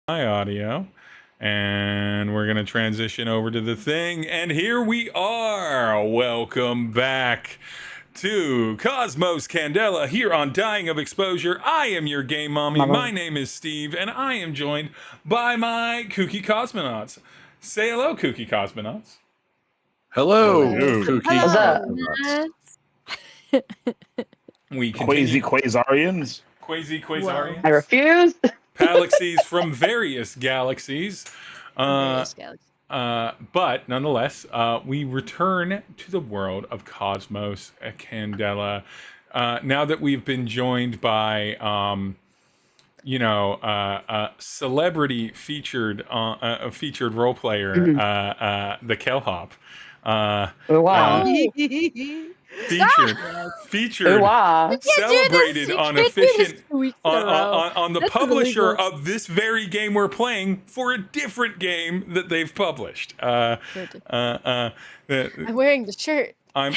my audio, and we're gonna transition over to the thing, and here we are. Welcome back to Cosmos Candela here on Dying of Exposure. I am your game mommy. My name is Steve, and I am joined by my kooky cosmonauts. Say hello, kooky cosmonauts. Hello, Hello. kooky What's up? We Quasi continue. Quasarians. Quasarians. I refuse. Galaxies from various galaxies. Various galaxies. But nonetheless, we return to the world of Cosmos Candela. Now that we've been joined by, celebrity featured role player, the Kellhop. Wow. Featured, Wow. celebrated on efficient on the That's publisher illegal. of this very game we're playing for a different game that they've published. I'm wearing the shirt. I'm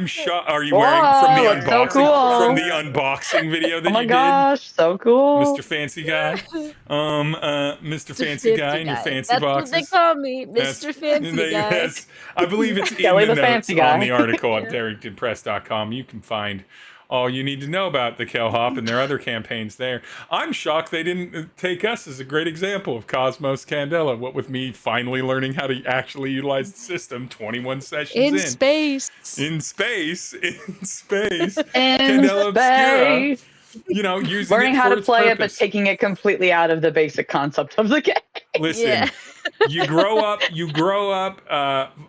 shocked. Are you Whoa, wearing from the that's so unboxing cool. from the unboxing video that Oh my you gosh, so cool. did, Mr. Fancy Guy? Mr. Fancy Guy and your fancy That's boxes. what they call me, Mr. Fancy Guy. Yes, I believe it's in Kelly the the notes fancy guy. on the article at DerrickDidPress.com. You can find all you need to know about the Kellhop and their other campaigns there. I'm shocked they didn't take us as a great example of Cosmos Candela. What with me finally learning how to actually utilize the system 21 sessions in. In space. In space. In Candela Obscura. space. Using Learning it how for to its play it, but purpose. taking it completely out of the basic concept of the game. Listen, Yeah. you grow up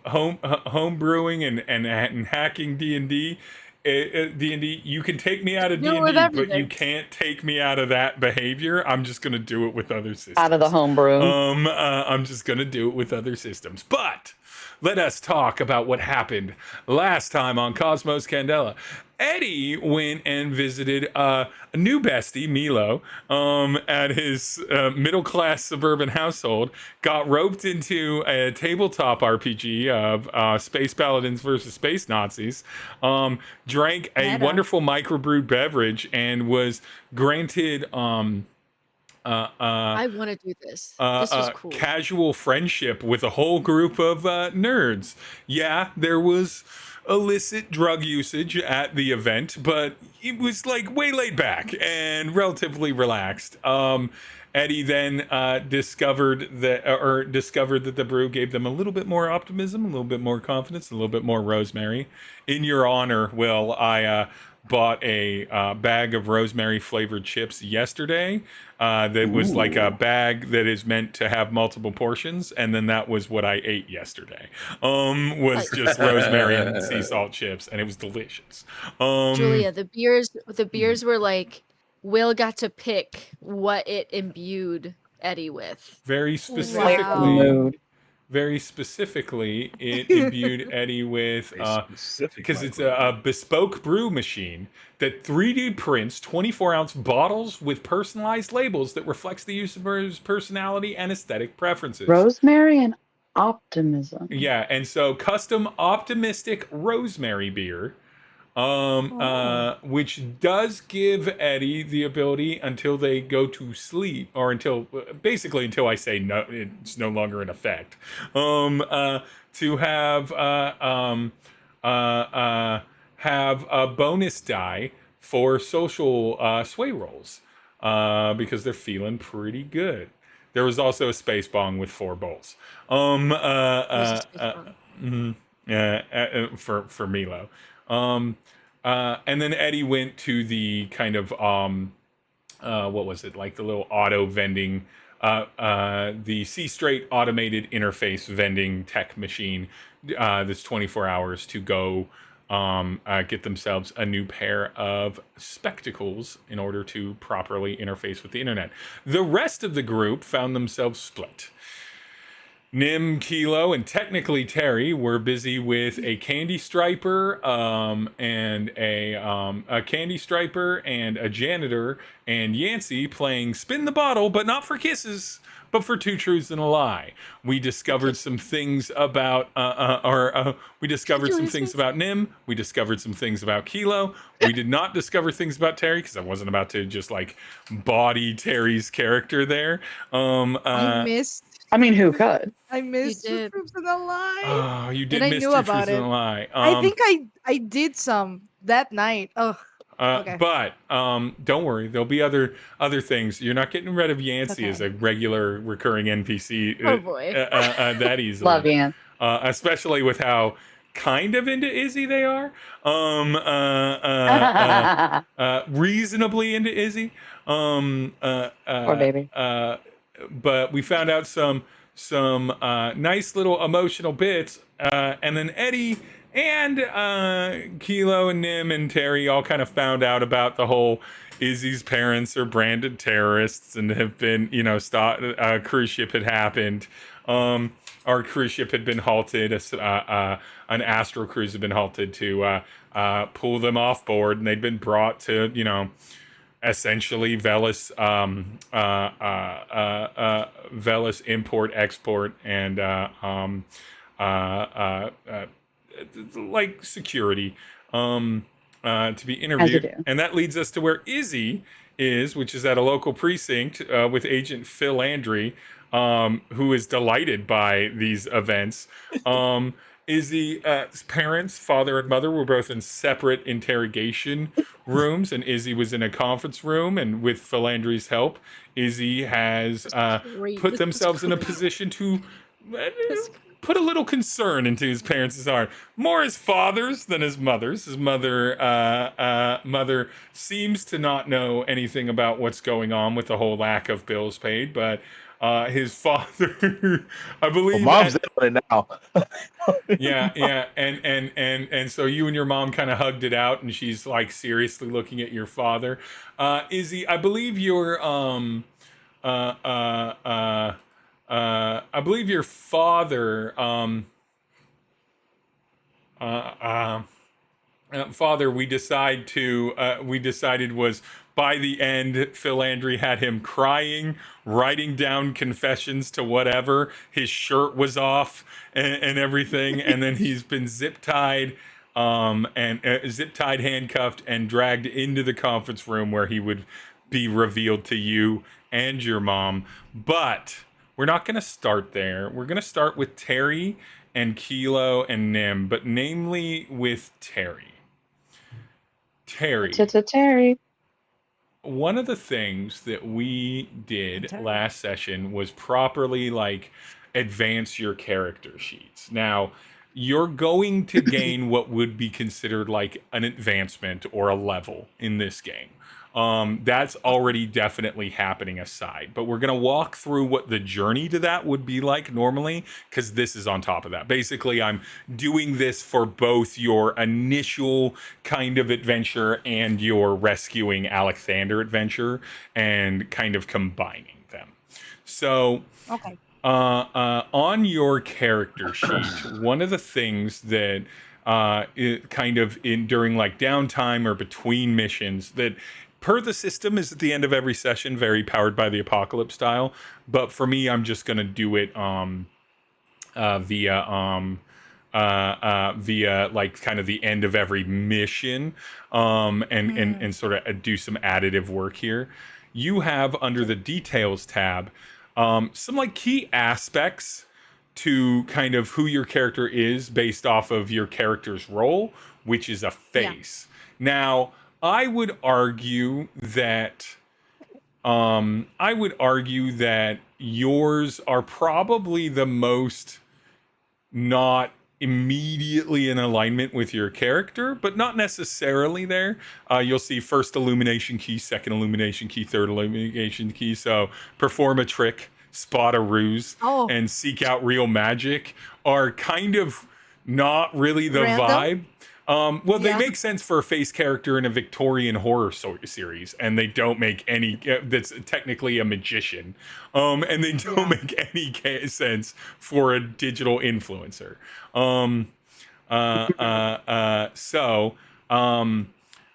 home brewing and hacking D&D. D&D, you can take me out of No, D&D, with but everything. you can't take me out of that behavior. I'm just going to do it with other systems. Out of the homebrew. I'm just going to do it with other systems. But let us talk about what happened last time on Cosmos Candela. Eddie went and visited a new bestie, Milo, at his middle-class suburban household, got roped into a tabletop RPG of Space Paladins versus Space Nazis, drank a Meta. wonderful microbrewed beverage, and was granted I want to do this. This was cool. casual friendship with a whole group of nerds. Yeah, there was illicit drug usage at the event, but it was like way laid back and relatively relaxed. Eddie then discovered that the brew gave them a little bit more optimism, a little bit more confidence, a little bit more rosemary. In your honor, Will, I bought a bag of rosemary flavored chips yesterday. That was like a bag that is meant to have multiple portions, and then that was what I ate yesterday. Was just rosemary and sea salt chips, and it was delicious. Julia, the beers were like, Will got to pick what it imbued Eddie with. Very Wow. specifically, it imbued Eddie with because it's a bespoke brew machine that 3D prints 24-ounce bottles with personalized labels that reflects the user's personality and aesthetic preferences. Rosemary and optimism. Yeah, and so custom optimistic rosemary beer, which does give Eddie the ability until they go to sleep, or until I say no, it's no longer in effect, to have a bonus die for social sway rolls, because they're feeling pretty good. There was also a space bong with 4 bowls. For Milo. And then Eddie went to the kind of what was it, like the little auto vending, the C Straight automated interface vending tech machine that's 24 hours to go get themselves a new pair of spectacles in order to properly interface with the internet. The rest of the group found themselves split. Nim, Kilo, and technically Tery were busy with a candy striper, and a candy striper and a janitor, and Yancey playing spin the bottle, but not for kisses, but for two truths and a lie. We discovered some things about, we discovered some things about Nim. We discovered some things about Kilo. We did not discover things about Tery because I wasn't about to just like body Terry's character there. I mean, who could? I missed You the did. truths and a lie. Oh, you did And I miss knew two about truths and a it. lie. I think I did some that night. Oh, okay. But don't worry, there'll be other things. You're not getting rid of Yancey as Okay. a regular recurring NPC Oh, boy. that easily. Love Ian. Especially with how kind of into Izzy they are. Reasonably into Izzy. Poor baby. But we found out some nice little emotional bits, and then Eddie and Kilo and Nim and Tery all kind of found out about the whole Izzy's parents are branded terrorists and have been, a cruise ship had happened. Our cruise ship had been halted. An astral cruise had been halted to pull them off board, and they'd been brought to, essentially Velis import export and like security to be interviewed, and that leads us to where Izzy is, which is at a local precinct with Agent Phil Landry, who is delighted by these events. Izzy's parents, father and mother, were both in separate interrogation rooms, and Izzy was in a conference room. And with Philandry's help, Izzy has put themselves in a position to put a little concern into his parents' heart. More his father's than his mother's. His mother seems to not know anything about what's going on with the whole lack of bills paid, but his father, I believe, mom's in on it now. yeah, and so you and your mom kind of hugged it out, and she's like seriously looking at your father. Izzy, I believe your father, father, we decided was by the end, Phil Landry had him crying, writing down confessions to whatever. His shirt was off and everything, and then he's been zip tied, handcuffed, and dragged into the conference room where he would be revealed to you and your mom. But we're not going to start there. We're going to start with Tery and Kilo and Nim, but namely with Tery. Tery. One of the things that we did last session was properly advance your character sheets. Now, you're going to gain what would be considered like an advancement or a level in this game. That's already definitely happening aside, but we're going to walk through what the journey to that would be like normally, because this is on top of that. Basically, I'm doing this for both your initial kind of adventure and your rescuing Alexander adventure and kind of combining them. So, Okay. on your character sheet, one of the things that during like downtime or between missions that per the system is at the end of every session, very Powered by the Apocalypse style. But for me, I'm just going to do it via like kind of the end of every mission, and sort of do some additive work here. You have under the details tab some like key aspects to kind of who your character is based off of your character's role, which is a face. Now, I would argue that yours are probably the most not immediately in alignment with your character, but not necessarily there. You'll see first illumination key, second illumination key, third illumination key. So perform a trick, spot a ruse, and seek out real magic are kind of not really the vibe. Well, they Yeah. make sense for a face character in a Victorian horror series, and they don't make any that's technically a magician. And they don't make any sense for a digital influencer.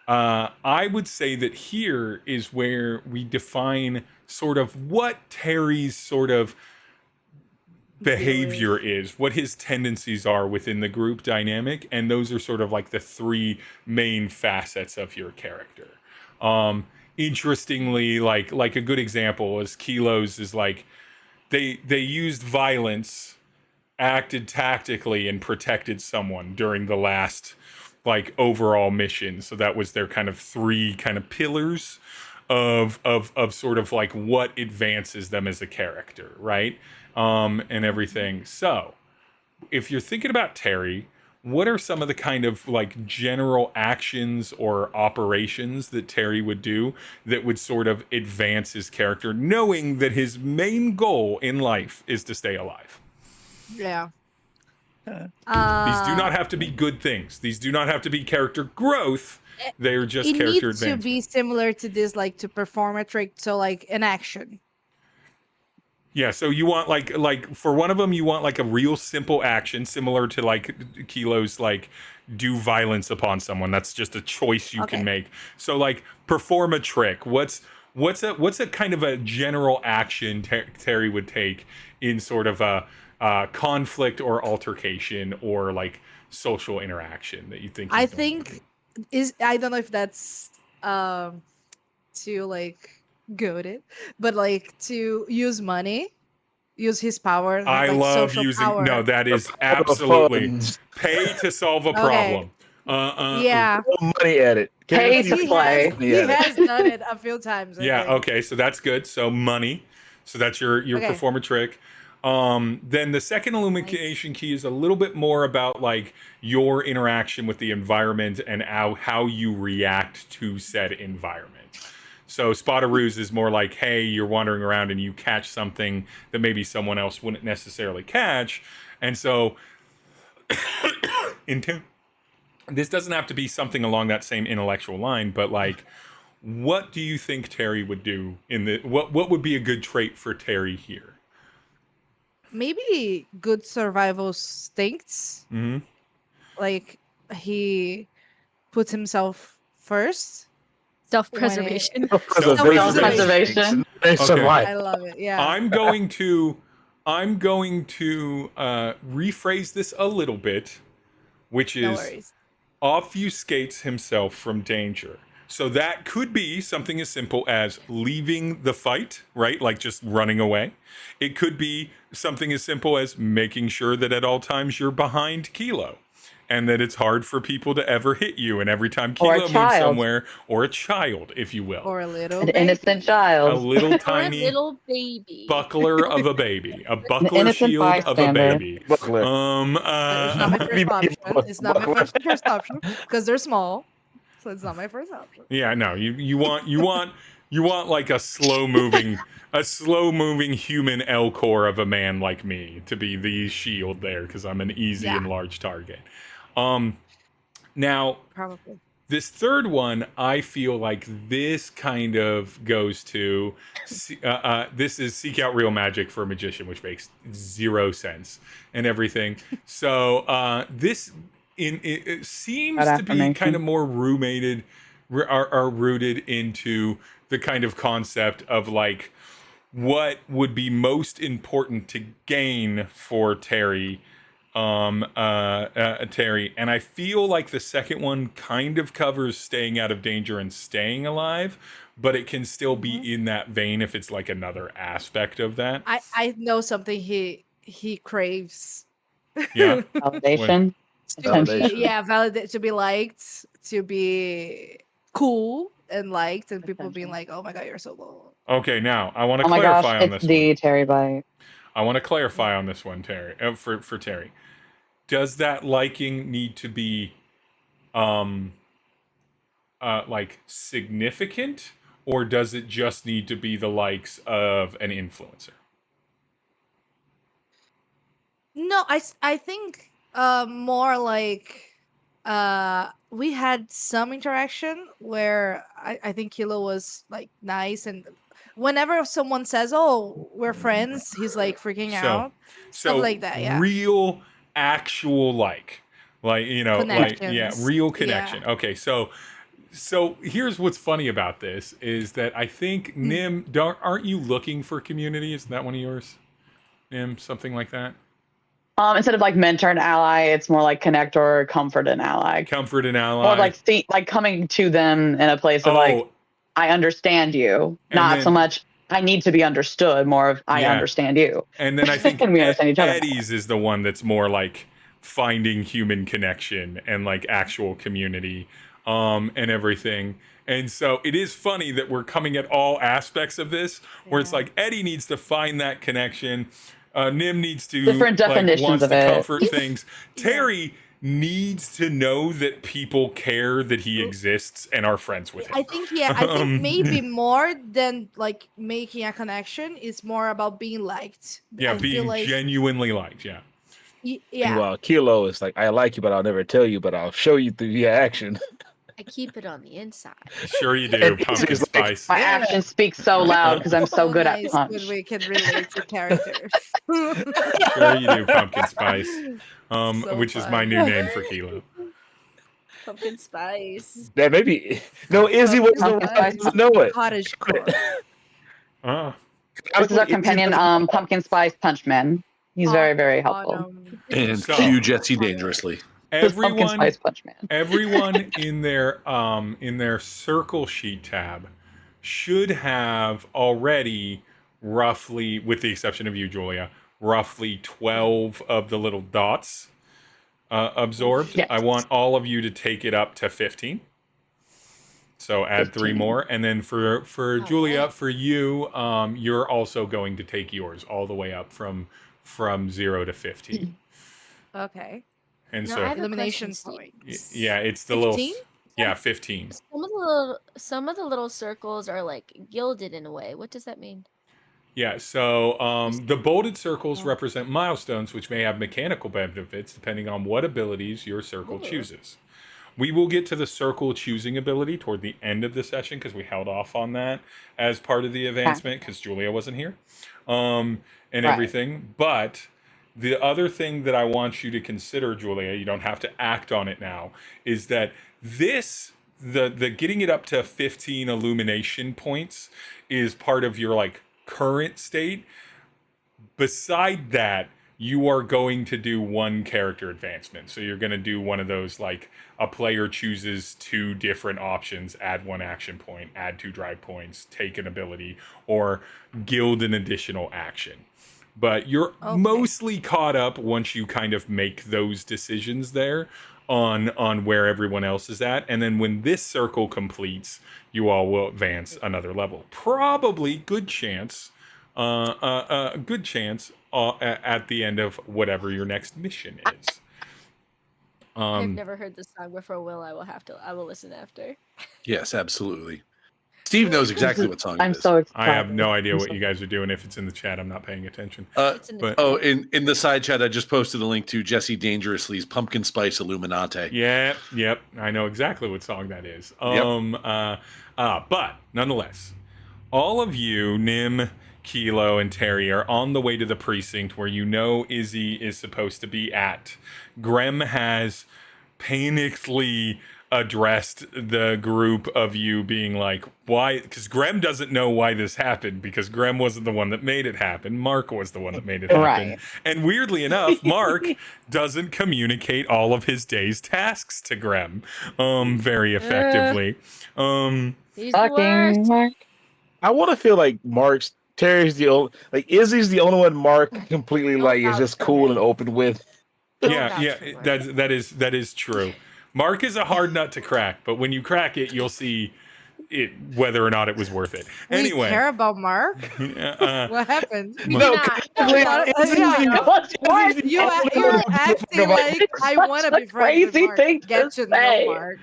I would say that here is where we define sort of what Terry's sort of behavior is, what his tendencies are within the group dynamic, and those are sort of like the three main facets of your character. Interestingly, like a good example is Kilo's is like they used violence, acted tactically, and protected someone during the last like overall mission. So that was their kind of three kind of pillars of sort of like what advances them as a character, right? And everything. So if you're thinking about Tery, what are some of the kind of like general actions or operations that Tery would do that would sort of advance his character, knowing that his main goal in life is to stay alive? Yeah. These do not have to be good things. These do not have to be character growth. They are just It character needs to advancement. be similar to this, like to perform a trick, so like an action. Yeah, so you want like for one of them, you want like a real simple action, similar to like Kilo's like do violence upon someone. That's just a choice you can make. So like perform a trick. What's a kind of a general action Tery would take in sort of a conflict or altercation or like social interaction that you think? I think I don't know if that's too like goaded, but like to use money, use his power. I like love social using power. no, that is The absolutely funds. pay to solve a Okay. problem. Yeah, Throw money at it. Pay Give to me play. money he at it. has done it a few times. I Yeah, think. okay, so that's good. So money. So that's your Okay. perform a trick. Then the second illumination key is a little bit more about like your interaction with the environment and how you react to said environment. So spot a ruse is more like, hey, you're wandering around and you catch something that maybe someone else wouldn't necessarily catch. And so this doesn't have to be something along that same intellectual line, but like, what do you think Tery would do in the what would be a good trait for Tery here? Maybe good survival instincts. Mm-hmm. Like he puts himself first. Self-preservation. Self-preservation. I love it. Yeah. I'm going to rephrase this a little bit, which No is worries. obfuscates himself from danger. So that could be something as simple as leaving the fight, right? Like just running away. It could be something as simple as making sure that at all times you're behind Kilo and that it's hard for people to ever hit you. And every time Or a Kilo moves child. somewhere, or a child, if you will. Or a little An baby. innocent A child. little Or a tiny little baby. buckler of a baby. A buckler innocent shield of a bystander. baby. Buckler. It's not my first option. It's not my first option because they're small, so it's not my first option. Yeah, no, you want like a slow moving human L core of a man like me to be the shield there because I'm an easy and large target. Now Probably. this third one, I feel like this kind of goes to this is seek out real magic for a magician, which makes zero sense and everything. So this it seems to be kind of more rooted into the kind of concept of like what would be most important to gain for Tery. Tery, and I feel like the second one kind of covers staying out of danger and staying alive, but it can still be in that vein if it's like another aspect of that. I know something he craves. Yeah. Validation. Validate, to be liked, to be cool and liked, and people being like, "Oh my god, you're so low." Okay, now I want to Oh my clarify gosh, on it's this the one. Tery Byte. I want to clarify on this one, Tery. For Tery, does that liking need to be, like significant, or does it just need to be the likes of an influencer? No, I think more like we had some interaction where I think Kilo was like nice, and whenever someone says, "Oh, we're friends," he's like freaking out, stuff So like that. Yeah, real, actual, like connections. real Yeah. connection. Okay, so here's what's funny about this is that I think Nim, aren't you looking for community? Is that one of yours, Nim? Something like that. Instead of like mentor and ally, it's more like connect or comfort and ally. Comfort and ally. Or like coming to them in a place of like, I understand you, not so much I need to be understood. More of I understand you. And then I think and we understand each other. Eddie's is the one that's more like finding human connection and like actual community, and everything. And so it is funny that we're coming at all aspects of this, where it's like Eddie needs to find that connection. Nim needs to different definitions wants of to it. comfort things. Tery needs to know that people care that he exists and are friends with him. I think I think maybe more than like making a connection is more about being liked. Yeah, I being feel like, genuinely liked. Yeah. Yeah. Well, Kilo is like, I like you, but I'll never tell you, but I'll show you through your action. I keep it on the inside. Sure you do, pumpkin Izzy's like, spice. My actions speak so loud because I'm so good nice at punch. when we can relate to characters. Sure you do, pumpkin spice. So Which is fun. my new name for Kilo. Pumpkin spice. That maybe no, Izzy was the one that doesn't know it. Cottage core. This is our companion, Pumpkin Spice Punchman. He's very, very helpful. And So- cue Jesse dangerously. This Pumpkin Everyone, Spice Punchman. everyone in their circle sheet tab should have already roughly, with the exception of you, Julia, roughly 12 of the little dots absorbed. Yes. I want all of you to take it up to 15. So add 3 15. more, and then for Julia, for you, you're also going to take yours all the way up from 0 to 15. Okay. And Now, so I have a Elimination question, points. yeah, it's the 15? little 15. Some of the little circles are like gilded in a way. What does that mean? Yeah, so the bolded circles represent milestones which may have mechanical benefits depending on what abilities your circle chooses. We will get to the circle choosing ability toward the end of the session because we held off on that as part of the advancement because Julia wasn't here, and everything. But the other thing that I want you to consider, Julia, you don't have to act on it now, is that the getting it up to 15 illumination points is part of your like current state. Beside that, you are going to do one character advancement. So you're going to do one of those like a player chooses 2 different options, add 1 action point, add 2 drive points, take an ability, or guild an additional action. But you're mostly caught up once you kind of make those decisions there on where everyone else is at. And then when this circle completes, you all will advance another level. Probably good chance at the end of whatever your next mission is. I've never heard this song before. I will listen after. Yes, absolutely. Steve knows exactly what song I'm it is. so excited. I have no idea what you guys are doing. If it's in the chat, I'm not paying attention. It's in the But in the side chat, I just posted a link to Jesse Dangerously's Pumpkin Spice Illuminate. yep, I know exactly what song that is. But nonetheless, all of you, Nim, Kilo, and Tery, are on the way to the precinct where you know Izzy is supposed to be at. Grem has panically addressed the group of you being like, why? Because Grem doesn't know why this happened because Grem wasn't the one that made it happen. Mark was the one that made it happen. Right. And weirdly enough, Mark doesn't communicate all of his day's tasks to Grem very effectively. He's the worst. Fucking Mark. I want to feel like Terry's the only, like Izzy's the only one Mark completely like is just cool and open with. Yeah, that is true. Mark is a hard nut to crack, but when you crack it, you'll see it whether or not it was worth it. Anyway, We care about Mark. What happened? No, You're acting like I want to be friends with crazy Mark. thing Get to to know say. Mark.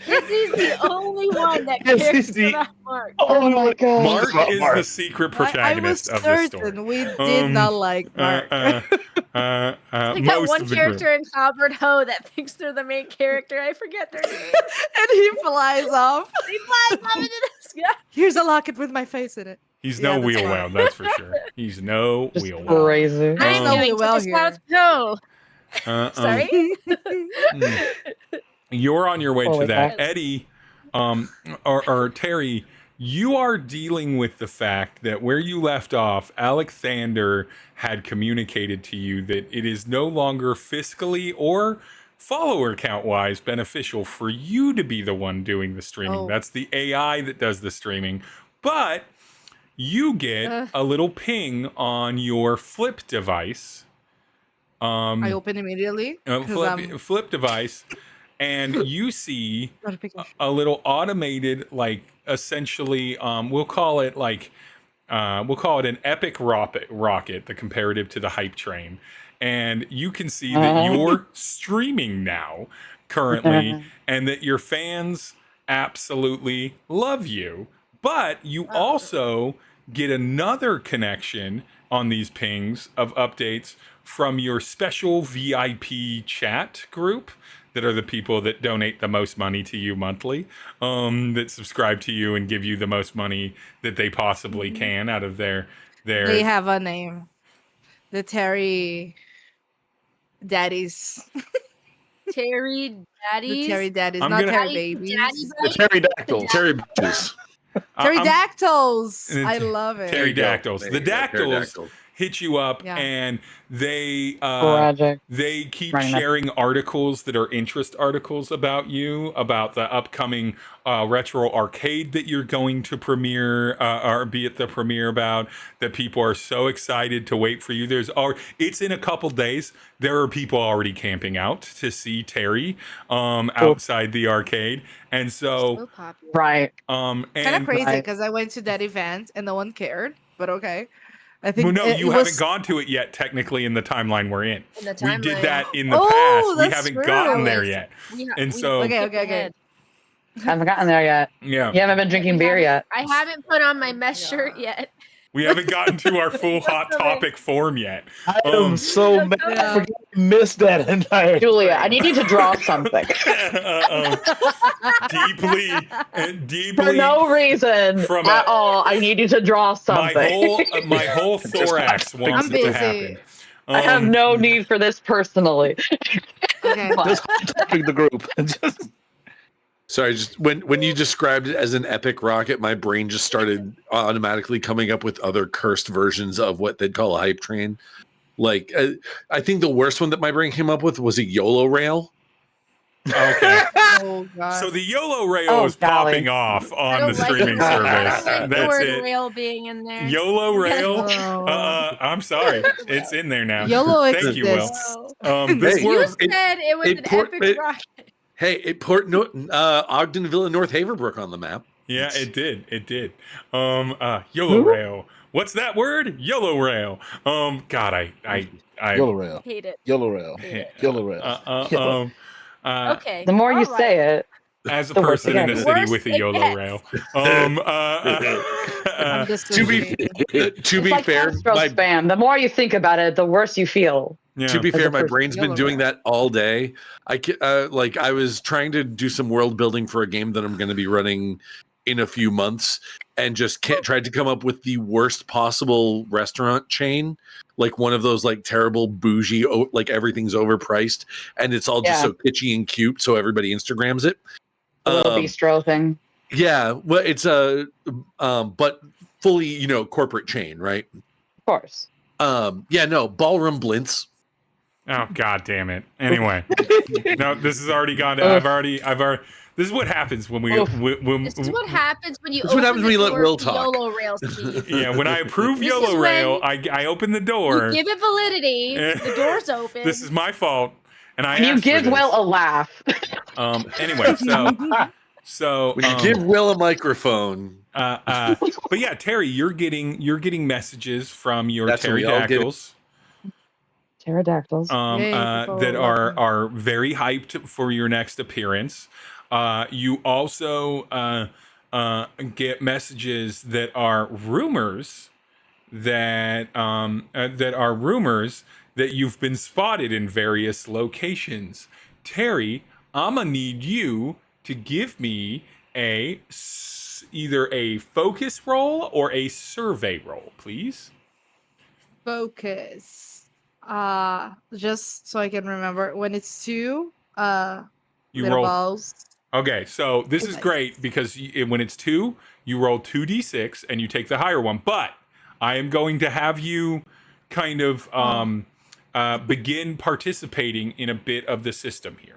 Izzy's the only one that Yes, cares he's the about Mark. Oh my god. Mark Mark. is the secret I was protagonist of this story. certain we did not like Mark. Like that Most one of the group. character in Halberd Ho that thinks they're the main character. I forget their name. And he flies off. He flies up into the sky. Here's a locket with my face in it. He's Yeah, no that's wheel fine. well, that's for sure. He's no Just wheel well. crazy. I'm no going we well to the here. South Pole. Sorry. You're on your way to Holy that. cow. Eddie, or Tery, you are dealing with the fact that where you left off, Alexander had communicated to you that it is no longer fiscally or follower count wise beneficial for you to be the one doing the streaming. Oh. That's the AI that does the streaming. But you get a little ping on your flip device. I open immediately. 'cause I'm Flip device, and you see notification. a little automated, like essentially, we'll call it an epic rocket, the comparative to the hype train. And you can see that you're streaming now currently, and that your fans absolutely love you. But you also get another connection on these pings of updates from your special VIP chat group that are the people that donate the most money to you monthly, that subscribe to you and give you the most money that they possibly can out of their They have a name. The Tery Daddies. Tery Daddies. The Tery Daddies, I'm not gonna- Tery Daddy Babies. The pterodactyl. Terry bitches. Pterodactyls. I'm- I love it. Pterodactyls. There The you go, dactyls pterodactyl. hit you up, Yeah. and they Tragic. they keep Right enough. sharing articles that are interest articles about you, about the upcoming retro arcade that you're going to premiere or be at the premiere about, that people are so excited to wait for you. It's in a couple days. There are people already camping out to see Tery outside the arcade, and So popular. Right. and Kind of crazy Right. because I went to that event and no one cared, but okay. I think well, no, it you was- haven't gone to it yet. Technically, in the timeline we're in, In the we did timeline. that in the Oh, past. We that's haven't true. gotten That there was- yet. We And so- Okay, skipped okay, okay. ahead. Haven't gotten there yet. Yeah, You haven't been drinking beer yet. I haven't put on my mesh shirt yet. we haven't gotten to our full hot topic form yet. I am so mad. Yeah. I forgot I missed that entire. Julia, thing. I need you to draw something. Deeply, For deeply. no reason From at a- all. I need you to draw something. My whole thorax wants I'm it to busy. happen. I have no need for this personally. Okay. Just topic the group. Just Sorry, just when you described it as an epic rocket, my brain just started automatically coming up with other cursed versions of what they'd call a hype train. Like, I think the worst one that my brain came up with was a YOLO rail. Okay. Oh god. So the YOLO rail Oh, is golly. popping off I on don't the like streaming the- I service. don't like the That's word it. rail being in there. YOLO rail. Oh. I'm sorry. It's in there now. YOLO Thank you, Will. exists. This Hey, You world, said it was it an port- epic it- rocket. Hey, it put Ogdenville and North Haverbrook on the map. yeah, it did. It did. YOLO rail. What's that word? YOLO rail. God, I yellow rail. Hate it. Yellow rail. Yellow rail. Okay. The more you all right. say it, As a The worse person it in a gets. city Worse with a it YOLO gets. rail, I'm just To be it's be like fair, Astro my spam. The more you think about it, the worse you feel. yeah. To be As a fair, my person, brain's been yellow doing rail. that all day. I was trying to do some world building for a game that I'm going to be running in a few months, and just tried to come up with the worst possible restaurant chain, like one of those like terrible bougie, like everything's overpriced, and it's all just Yeah. so kitschy and cute, so everybody Instagrams it. The little bistro thing. Yeah, well, it's a but fully, corporate chain, right? Of course. Yeah, no, ballroom blints. Oh God damn it! Anyway, no, this has already gone. I've already. This is what happens when we. Oof. When, This is what happens when you. This is what open happens when you the let door Will to talk. YOLO rail speed. yeah, when I approve This is YOLO rail, when I open the door. You give it validity. The door's open. This is my fault, and I. You asked for give this. Will a laugh. Anyway, so When you give Will a microphone, but yeah, Tery, you're getting messages from your That's what we all get. pterodactyls. Pterodactyls. That Yay, people are love them. are very hyped for your next appearance. You also get messages that are rumors that you've been spotted in various locations. Tery, I'ma need you to give me either a focus roll or a survey roll, please. Focus. Just so I can remember, when it's two You little roll. balls. Okay, so this is Nice. great because when it's 2, you roll 2d6 and you take the higher one. But I am going to have you kind of begin participating in a bit of the system here.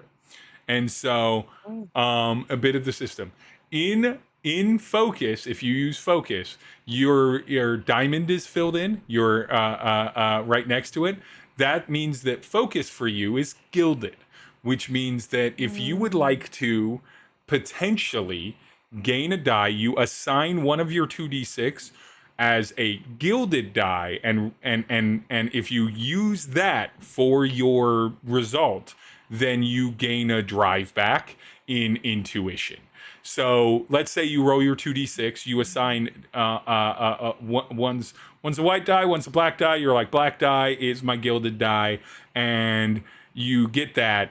And so a bit of the system. In focus, if you use focus, your diamond is filled in. You're right next to it. That means that focus for you is gilded, which means that if you would like to potentially gain a die, you assign one of your 2d6 as a gilded die, and if you use that for your result, then you gain a drive back in intuition. So let's say you roll your 2d6, you assign one's a white die, one's a black die. You're like, black die is my gilded die, and you get that.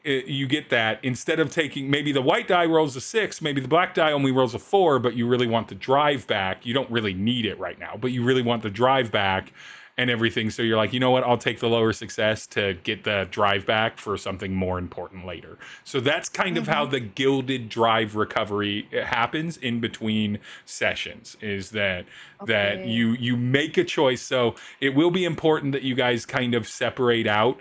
Instead of taking, maybe the white die rolls a 6, maybe the black die only rolls a 4, but you really want the drive back. You don't really need it right now, but you really want the drive back and everything. So you're like, you know what? I'll take the lower success to get the drive back for something more important later. So that's kind of how the gilded drive recovery happens in between sessions, is that you make a choice. So it will be important that you guys kind of separate out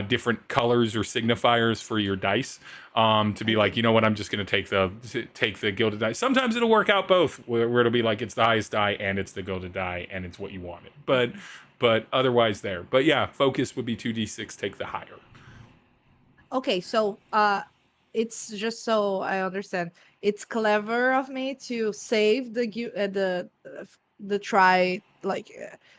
different colors or signifiers for your dice, to be like, you know what, I'm just going to take the gilded die. Sometimes it'll work out both, where it'll be like it's the highest die and it's the gilded die and it's what you wanted. But otherwise there. But yeah, focus would be 2d6, take the higher. Okay, so it's just so I understand. It's clever of me to save the try, like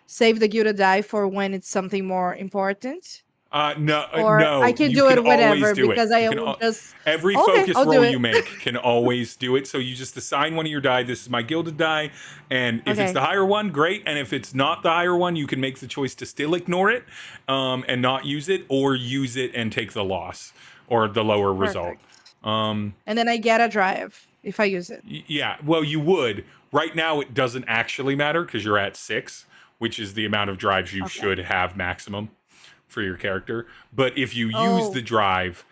save the gilded die for when it's something more important. No, I can do it whenever, because I will just every focus roll you make can always do it. So you just assign one of your die. This is my gilded die, and if it's the higher one, great. And if it's not the higher one, you can make the choice to still ignore it, and not use it, or use it and take the loss or the lower result. And then I get a drive if I use it. Yeah, well, you would. Right now, it doesn't actually matter because you're at 6, which is the amount of drives you should have maximum for your character. But if you use the drive,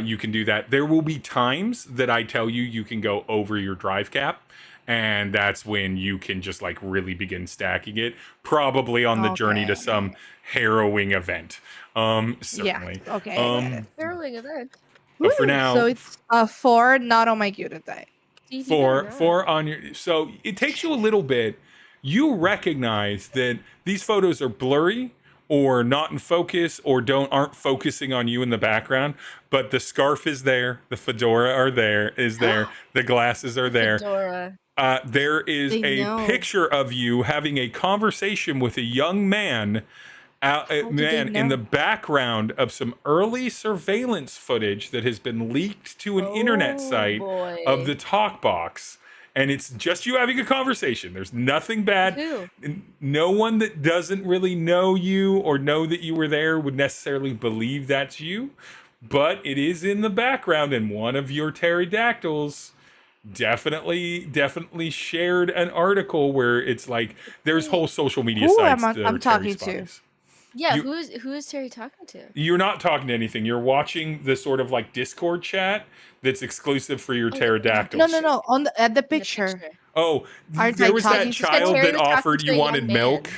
you can do that. There will be times that I tell you can go over your drive cap, and that's when you can just like really begin stacking it, probably on the journey to some harrowing event. Certainly. Yeah. Okay. Harrowing event. But for now, so it's 4, not on my gilded die. 4 on your. So it takes you a little bit. You recognize that these photos are blurry, or not in focus, or aren't focusing on you in the background, but the scarf is there, the fedora is there, the glasses are there. Fedora. There is picture of you having a conversation with a young man, in the background of some early surveillance footage that has been leaked to an internet site of the talk box. And it's just you having a conversation. There's nothing bad. No one that doesn't really know you or know that you were there would necessarily believe that's you. But it is in the background, and one of your pterodactyls definitely shared an article where it's like there's whole social media sites that I'm are talking Tery to. Yeah, who is Tery talking to? You're not talking to anything. You're watching the sort of like Discord chat that's exclusive for your pterodactyls. No. At the picture. Oh, there was that child that offered you wanted milk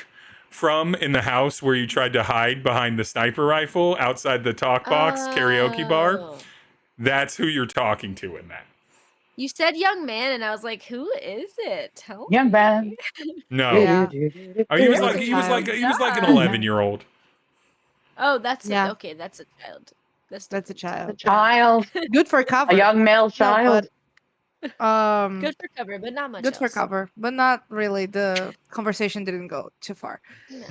from in the house where you tried to hide behind the sniper rifle outside the talk box karaoke bar. That's who you're talking to in that. You said young man, and I was like, "Who is it? Tell Young me." man. No, Yeah. oh, he was like an 11-year-old. Oh, that's okay. That's a child. That's a child. A child. Good for cover. A young male child. Good for cover, but not much. Good for cover, but not really. The conversation didn't go too far.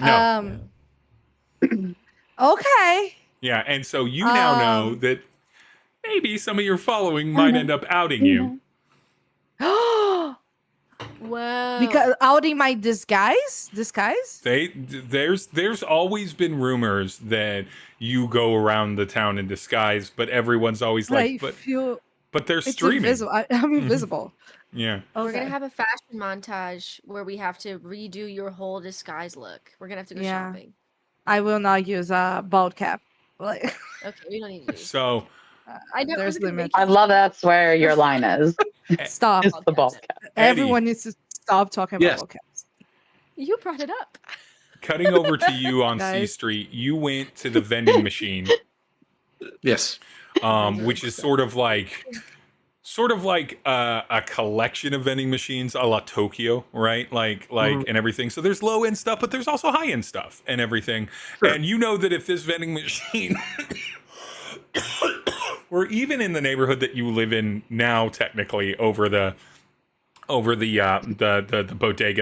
No. Okay. Yeah, and so you now know that maybe some of your following might end up outing you. Whoa. Because outing my disguise? There's always been rumors that you go around the town in disguise, but everyone's always like, but they're it's streaming. invisible. I'm invisible. Yeah. We're gonna have a fashion montage where we have to redo your whole disguise look. We're gonna have to go shopping. I will not use a bald cap. Like, okay, we don't need to use. So I know there's limits. I love that's where your line is. Stop. It's the ball cap. Everyone needs to stop talking about ball caps. You brought it up. Cutting over to you on C Guys. Street, you went to the vending machine. Yes. Which is sort of like a collection of vending machines a la Tokyo, right? Like and everything. So there's low end stuff, but there's also high end stuff and everything. Sure. And you know that if this vending machine were even in the neighborhood that you live in now, technically over the bodega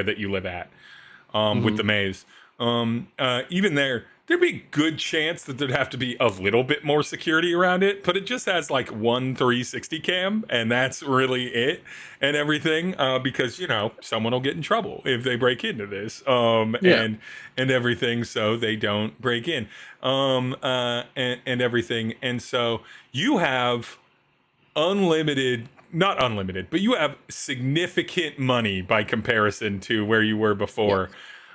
that you live at, with the maze, even there'd be a good chance that there'd have to be a little bit more security around it, but it just has like one 360 cam, and that's really it and everything, because, you know, someone will get in trouble if they break into this, and everything, so they don't break in, and everything. And so you have not unlimited, but you have significant money by comparison to where you were before.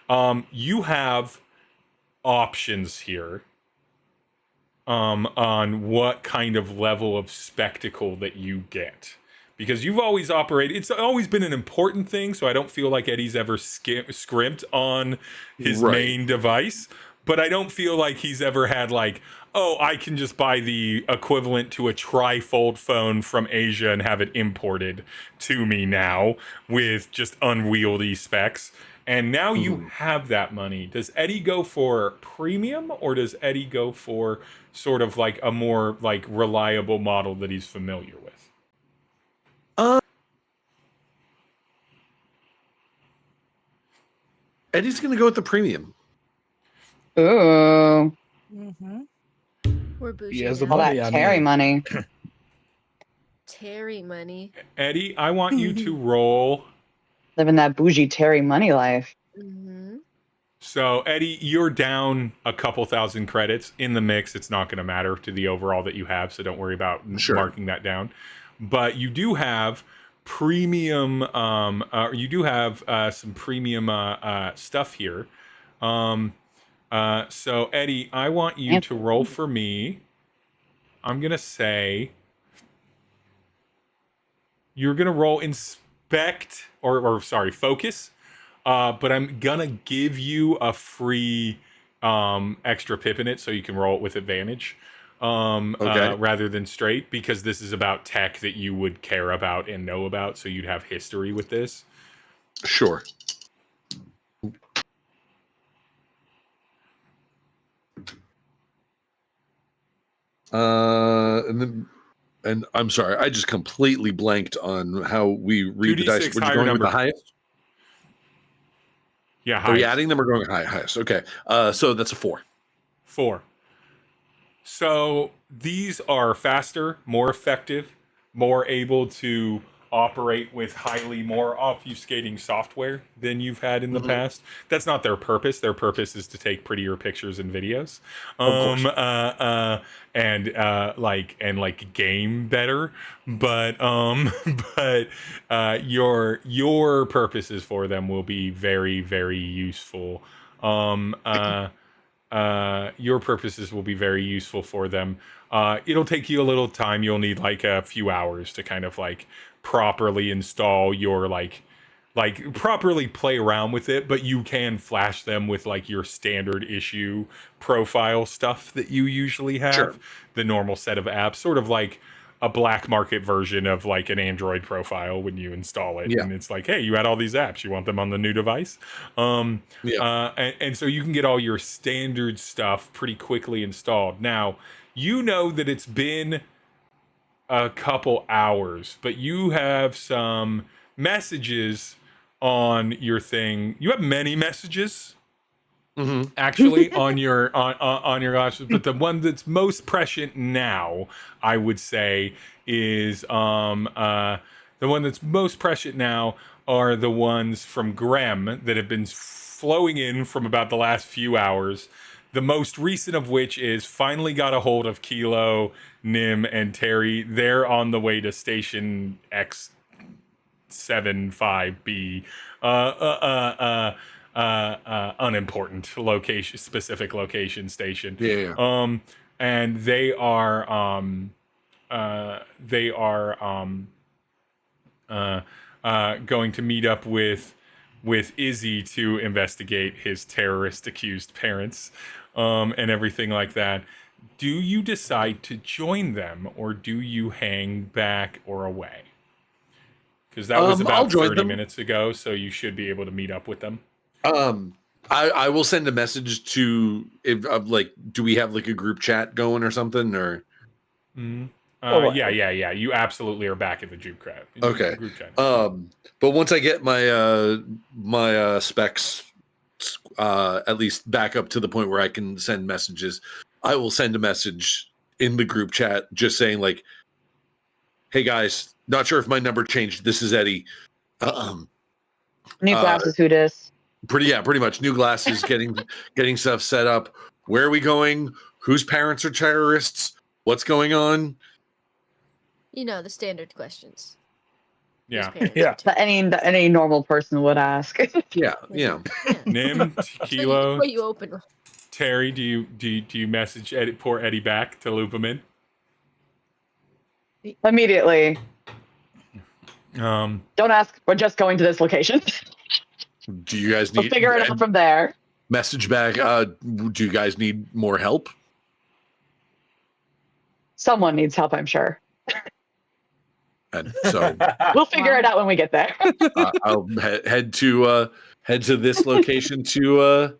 Yes. You have options here on what kind of level of spectacle that you get, because you've always operated, it's always been an important thing, so I don't feel like Eddie's ever scrimped on his main device, but I don't feel like he's ever had like, oh, I can just buy the equivalent to a trifold phone from Asia and have it imported to me now with just unwieldy specs. And now you have that money. Does Eddie go for premium, or does Eddie go for sort of like a more like reliable model that he's familiar with? Eddie's going to go with the premium. Ooh. We're bougie. He has the All money. that Tery money. Tery money. Eddie, I want you to roll. Living that bougie Tery money life. So, Eddie, you're down a couple thousand credits in the mix. It's not going to matter to the overall that you have, so don't worry about marking that down. But you do have premium. You do have some premium stuff here. So, Eddie, I want you to roll for me. I'm going to say you're going to roll inspect or focus. But I'm going to give you a free extra pip in it so you can roll it with advantage rather than straight, because this is about tech that you would care about and know about, so you'd have history with this. Sure. And I'm sorry, I just completely blanked on how we read the dice. We're going with the highest? Yeah, are we adding them or going highest? Okay, so that's a 4. 4. So these are faster, more effective, more able to operate with highly more obfuscating software than you've had in the past. That's not their purpose. Their purpose is to take prettier pictures and videos, and game better. But your purposes for them will be very, very useful. Your purposes will be very useful for them. It'll take you a little time. You'll need like a few hours to kind of like properly install your like properly play around with it, but you can flash them with like your standard issue profile stuff that you usually have, the normal set of apps, sort of like a black market version of like an Android profile when you install it. And it's like, hey, you had all these apps, you want them on the new device. And so you can get all your standard stuff pretty quickly installed. Now, you know that it's been a couple hours, but you have some messages on your thing. You have many messages. actually on your glasses, but the one that's most prescient now, I would say, is the one that's most prescient now are the ones from Grem that have been flowing in from about the last few hours. The most recent of which is finally got a hold of Kilo, Nim, and Tery. They're on the way to Station X75B. Unimportant location, specific location station. Yeah. And they are going to meet up with Izzy to investigate his terrorist accused parents, and everything like that. Do you decide to join them, or do you hang back or away? Because that was about 30 minutes ago, so you should be able to meet up with them. I will send a message to do we have like a group chat going or something or? Yeah. You absolutely are back in the group chat. Okay. Group chat. But once I get my my specs at least back up to the point where I can send messages, I will send a message in the group chat just saying like, "Hey guys, not sure if my number changed. This is Eddie. New glasses, who dis? Pretty much new glasses, getting stuff set up. Where are we going? Whose parents are terrorists? What's going on?" You know, the standard questions. Yeah. That any normal person would ask. Yeah. Nim, Kilo, What you open? Tery, do you message poor Eddie back to loop him in? Immediately. Don't ask. We're just going to this location. Do you guys need? We'll figure it out from there. Message back. Do you guys need more help? Someone needs help, I'm sure. And so we'll figure it out when we get there. I'll head to this location to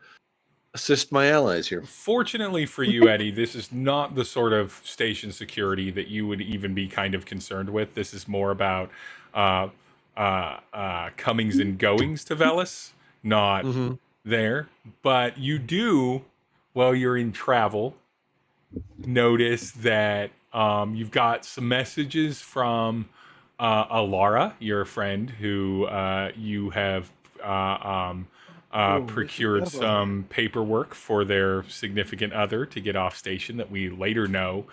assist my allies here. Fortunately for you, Eddie, this is not the sort of station security that you would even be kind of concerned with. This is more about comings and goings to Velis, not there. But you do, while you're in travel, notice that you've got some messages from Alara, your friend, who you have procured some paperwork for their significant other to get off station that we later know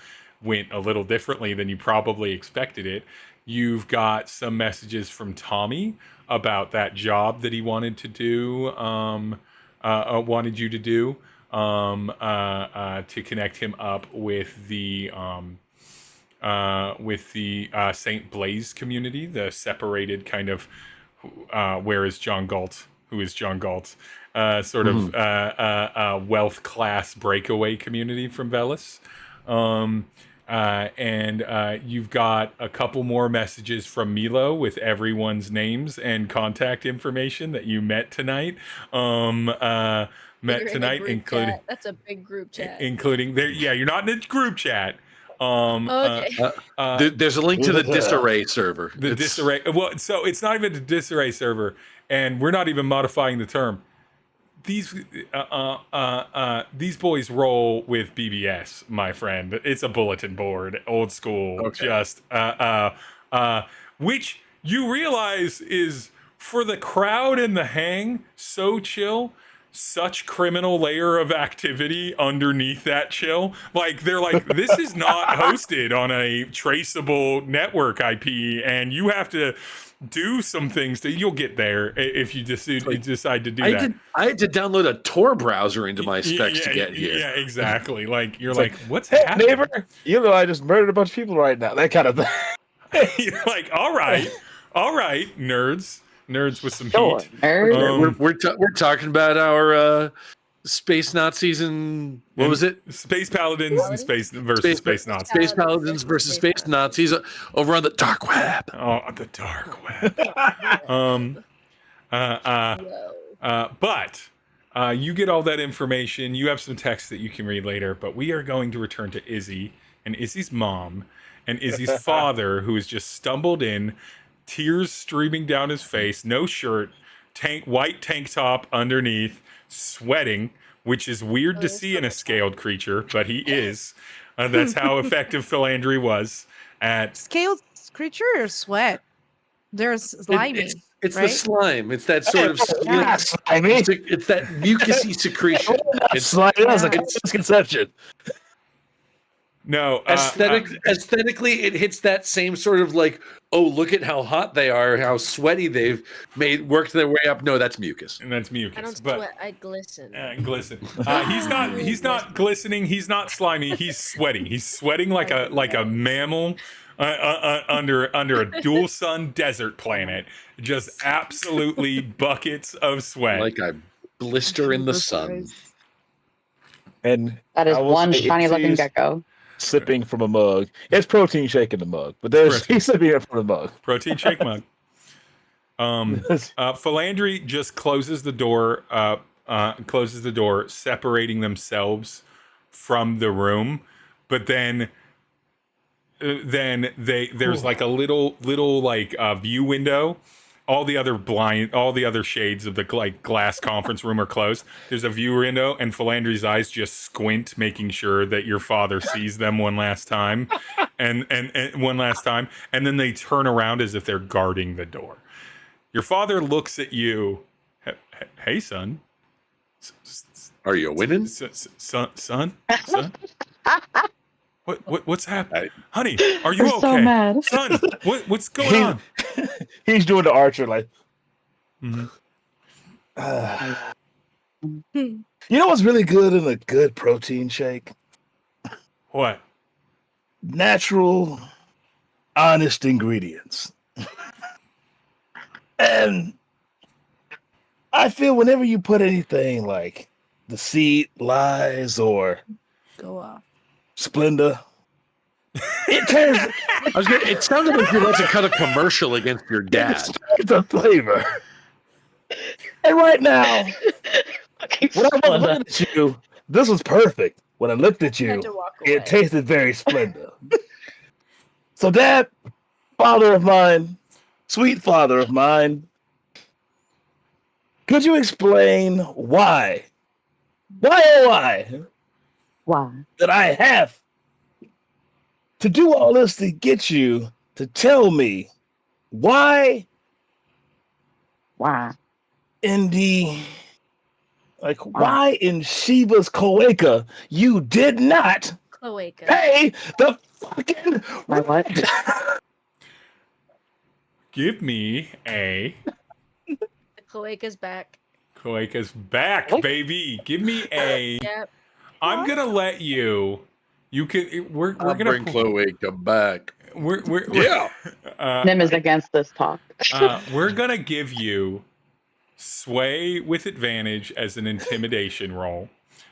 went a little differently than you probably expected it. You've got some messages from Tommy about that job that he wanted to do, wanted you to do, to connect him up with the St. Blaise community, the separated kind of where is John Galt? Who is John Galt? Sort of wealth class breakaway community from Velis. And you've got a couple more messages from Milo with everyone's names and contact information that you met tonight. Including that's a big group chat. Including there, yeah, you're not in a group chat. Okay. There's a link to the Disarray server. Disarray. Well, so it's not even the Disarray server, and we're not even modifying the term. These boys roll with BBS, my friend. It's a bulletin board, old school, okay. Just which you realize is for the crowd and the hang so chill. Such criminal layer of activity underneath that chill. Like they're like, this is not hosted on a traceable network IP, and you have to do some things that you'll get there if you decide to do that. I had to download a Tor browser into my specs to get here. Yeah, exactly. Like you're like what's hey, happening? Neighbor, you know I just murdered a bunch of people right now. That kind of thing. You're like, all right, nerds with some heat. We're talking about our space Nazis and what was it? Space Paladins and space Nazis. Space Paladins versus space Nazis over on the dark web. Oh, the dark web. But you get all that information. You have some text that you can read later. But we are going to return to Izzy and Izzy's mom and Izzy's father, who has just stumbled in. Tears streaming down his face, no shirt, white tank top underneath, sweating, which is weird to there's see so in a much scaled creature, but he is. That's how effective Philandry was at. Scaled creature or sweat? There's slimy. It's the right? slime. It's that sort of Not slimy. it's that mucusy secretion. It's Slimy. That's a Yeah. misconception. No, aesthetically, it hits that same sort of like, oh, look at how hot they are, how sweaty they've worked their way up. No, that's mucus. and that's mucus. I don't but, sweat. I glisten. Glisten. He's not glistening. He's not slimy. He's sweating. He's sweating like a mammal under a dual sun desert planet. Just absolutely buckets of sweat. Like a blister in the sun. And That is I will one say shiny looking Izzy's gecko. sipping from a mug. It's protein shake in the mug, but he's sipping it from the mug. Protein shake mug. Philandry just closes the door. Separating themselves from the room, but then there's like a little like view window. All the other shades of the like glass conference room are closed. There's a view window, and Philandry's eyes just squint, making sure that your father sees them one last time, and one last time, and then they turn around as if they're guarding the door. Your father looks at you. Hey, son. Are you winning? Son? What's happening? Honey, are you They're okay? so mad. Son, what's going on? He's doing the archer like. Mhm. You know what's really good in a good protein shake? What? Natural, honest ingredients. And I feel whenever you put anything like deceit, lies, or Go off. Splenda, it turns It sounded like you're about to cut a commercial against your dad. it's a flavor. And right now, when I was looking at you, this was perfect. When I looked at I you, had to walk away. it tasted very Splenda. So, Dad, father of mine, sweet father of mine, could you explain why that I have to do all this to get you to tell me why in the why in Sheba's Cloaca you did not Cloaca. pay the fucking My what? Give me a The cloaca's back. Cloaca's back, baby. Give me a. Yep. I'm gonna let you. You can. We're I'll gonna bring Cloaca back. We're Yeah. Nim is against this talk. We're gonna give you sway with advantage as an intimidation roll,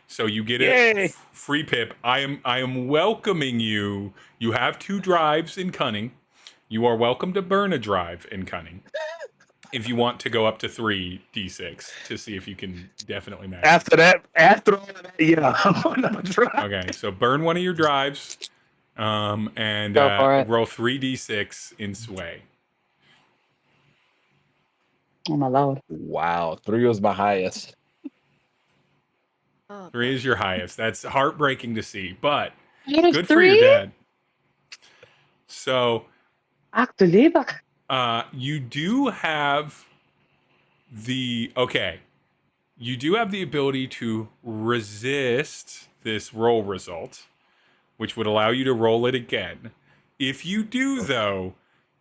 so you get a free pip. I am welcoming you. You have 2 drives in cunning. You are welcome to burn a drive in cunning if you want to go up to 3d6 to see if you can definitely match. After all of that, yeah, I'm gonna try. Okay, so burn one of your drives, and Go for it. roll 3d6 in sway. Oh my lord. Wow, 3 was my highest. Oh, 3 is your highest. That's heartbreaking to see, but It is good for your 3? dad. So, Ach du lieber. you do have you do have the ability to resist this roll result, which would allow you to roll it again. If you do, though,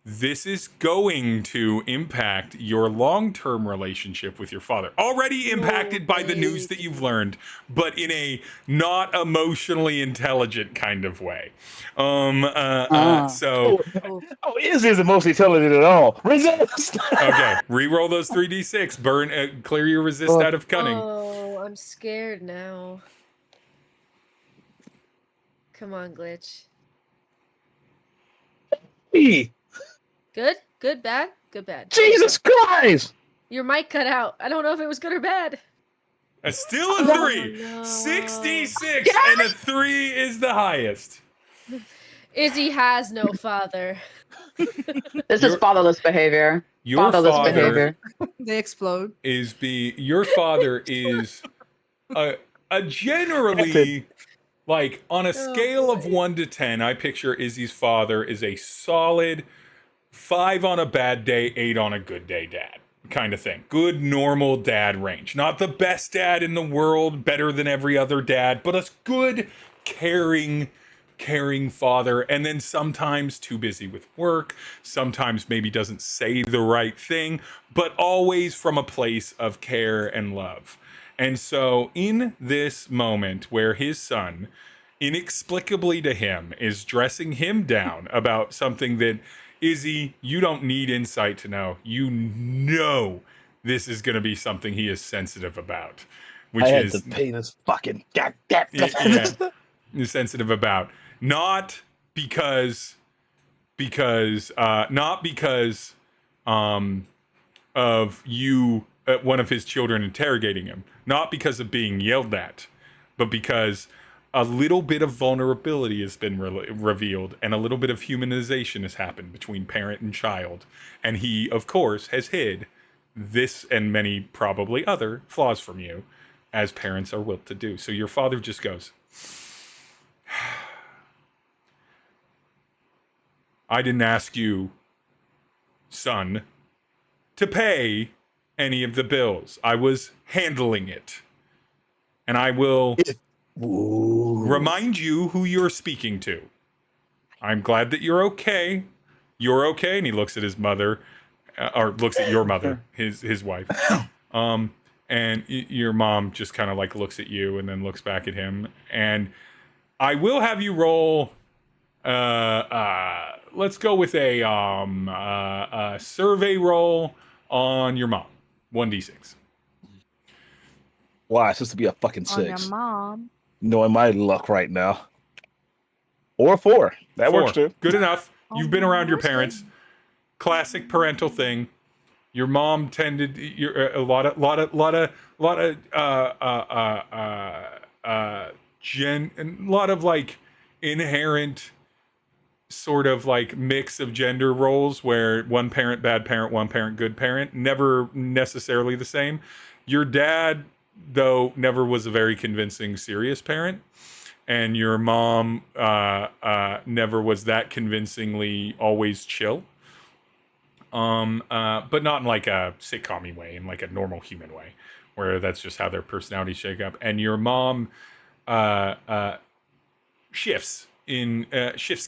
this is going to impact your long-term relationship with your father. Already impacted by the news that you've learned, but in a not emotionally intelligent kind of way. So, Oh, Izzy isn't mostly intelligent at all. Resist. okay, re-roll those 3d6. Burn, clear your resist out of cunning. Oh, I'm scared now. Come on, glitch. Hey, Good? Good, bad? Good, bad. Jesus Christ! Your mic cut out. I don't know if it was good or bad. Still a 3. no. 66, and a 3 is the highest. Izzy has no father. This is fatherless behavior. Your Fatherless father behavior. They explode. your father is a generally, like on a scale of 1 to 10, I picture Izzy's father is a solid 5 on a bad day, 8 on a good day dad kind of thing. Good, normal dad range. Not the best dad in the world, better than every other dad, but a good, caring father. And then sometimes too busy with work, sometimes maybe doesn't say the right thing, but always from a place of care and love. And so in this moment where his son, inexplicably to him, is dressing him down about something that, Izzy, you don't need insight to know. You know this is going to be something he is sensitive about. Which I had is to pay this fucking goddamn. He's sensitive about. Not because of you, one of his children interrogating him. Not because of being yelled at, but because a little bit of vulnerability has been revealed and a little bit of humanization has happened between parent and child. And he, of course, has hid this and many probably other flaws from you, as parents are wont to do. So your father just goes, I didn't ask you, son, to pay any of the bills. I was handling it. And I will remind you who you're speaking to. I'm glad that you're okay. You're okay. And he looks at his mother, or looks at your mother, his wife. And your mom just kind of like looks at you and then looks back at him. And I will have you roll. Let's go with a survey roll on your mom. 1d6. Why? It's supposed to be a fucking On your 6. mom. Knowing my luck right now. Or 4. That 4. works too. Good enough. You've been around your that's good. parents. Classic parental thing. Your mom tended a lot of like inherent sort of like mix of gender roles where one parent bad parent, one parent good parent, never necessarily the same. Your dad, though, never was a very convincing serious parent, and your mom never was that convincingly always chill. But not in like a sitcom-y way, in like a normal human way, where that's just how their personalities shake up. And your mom shifts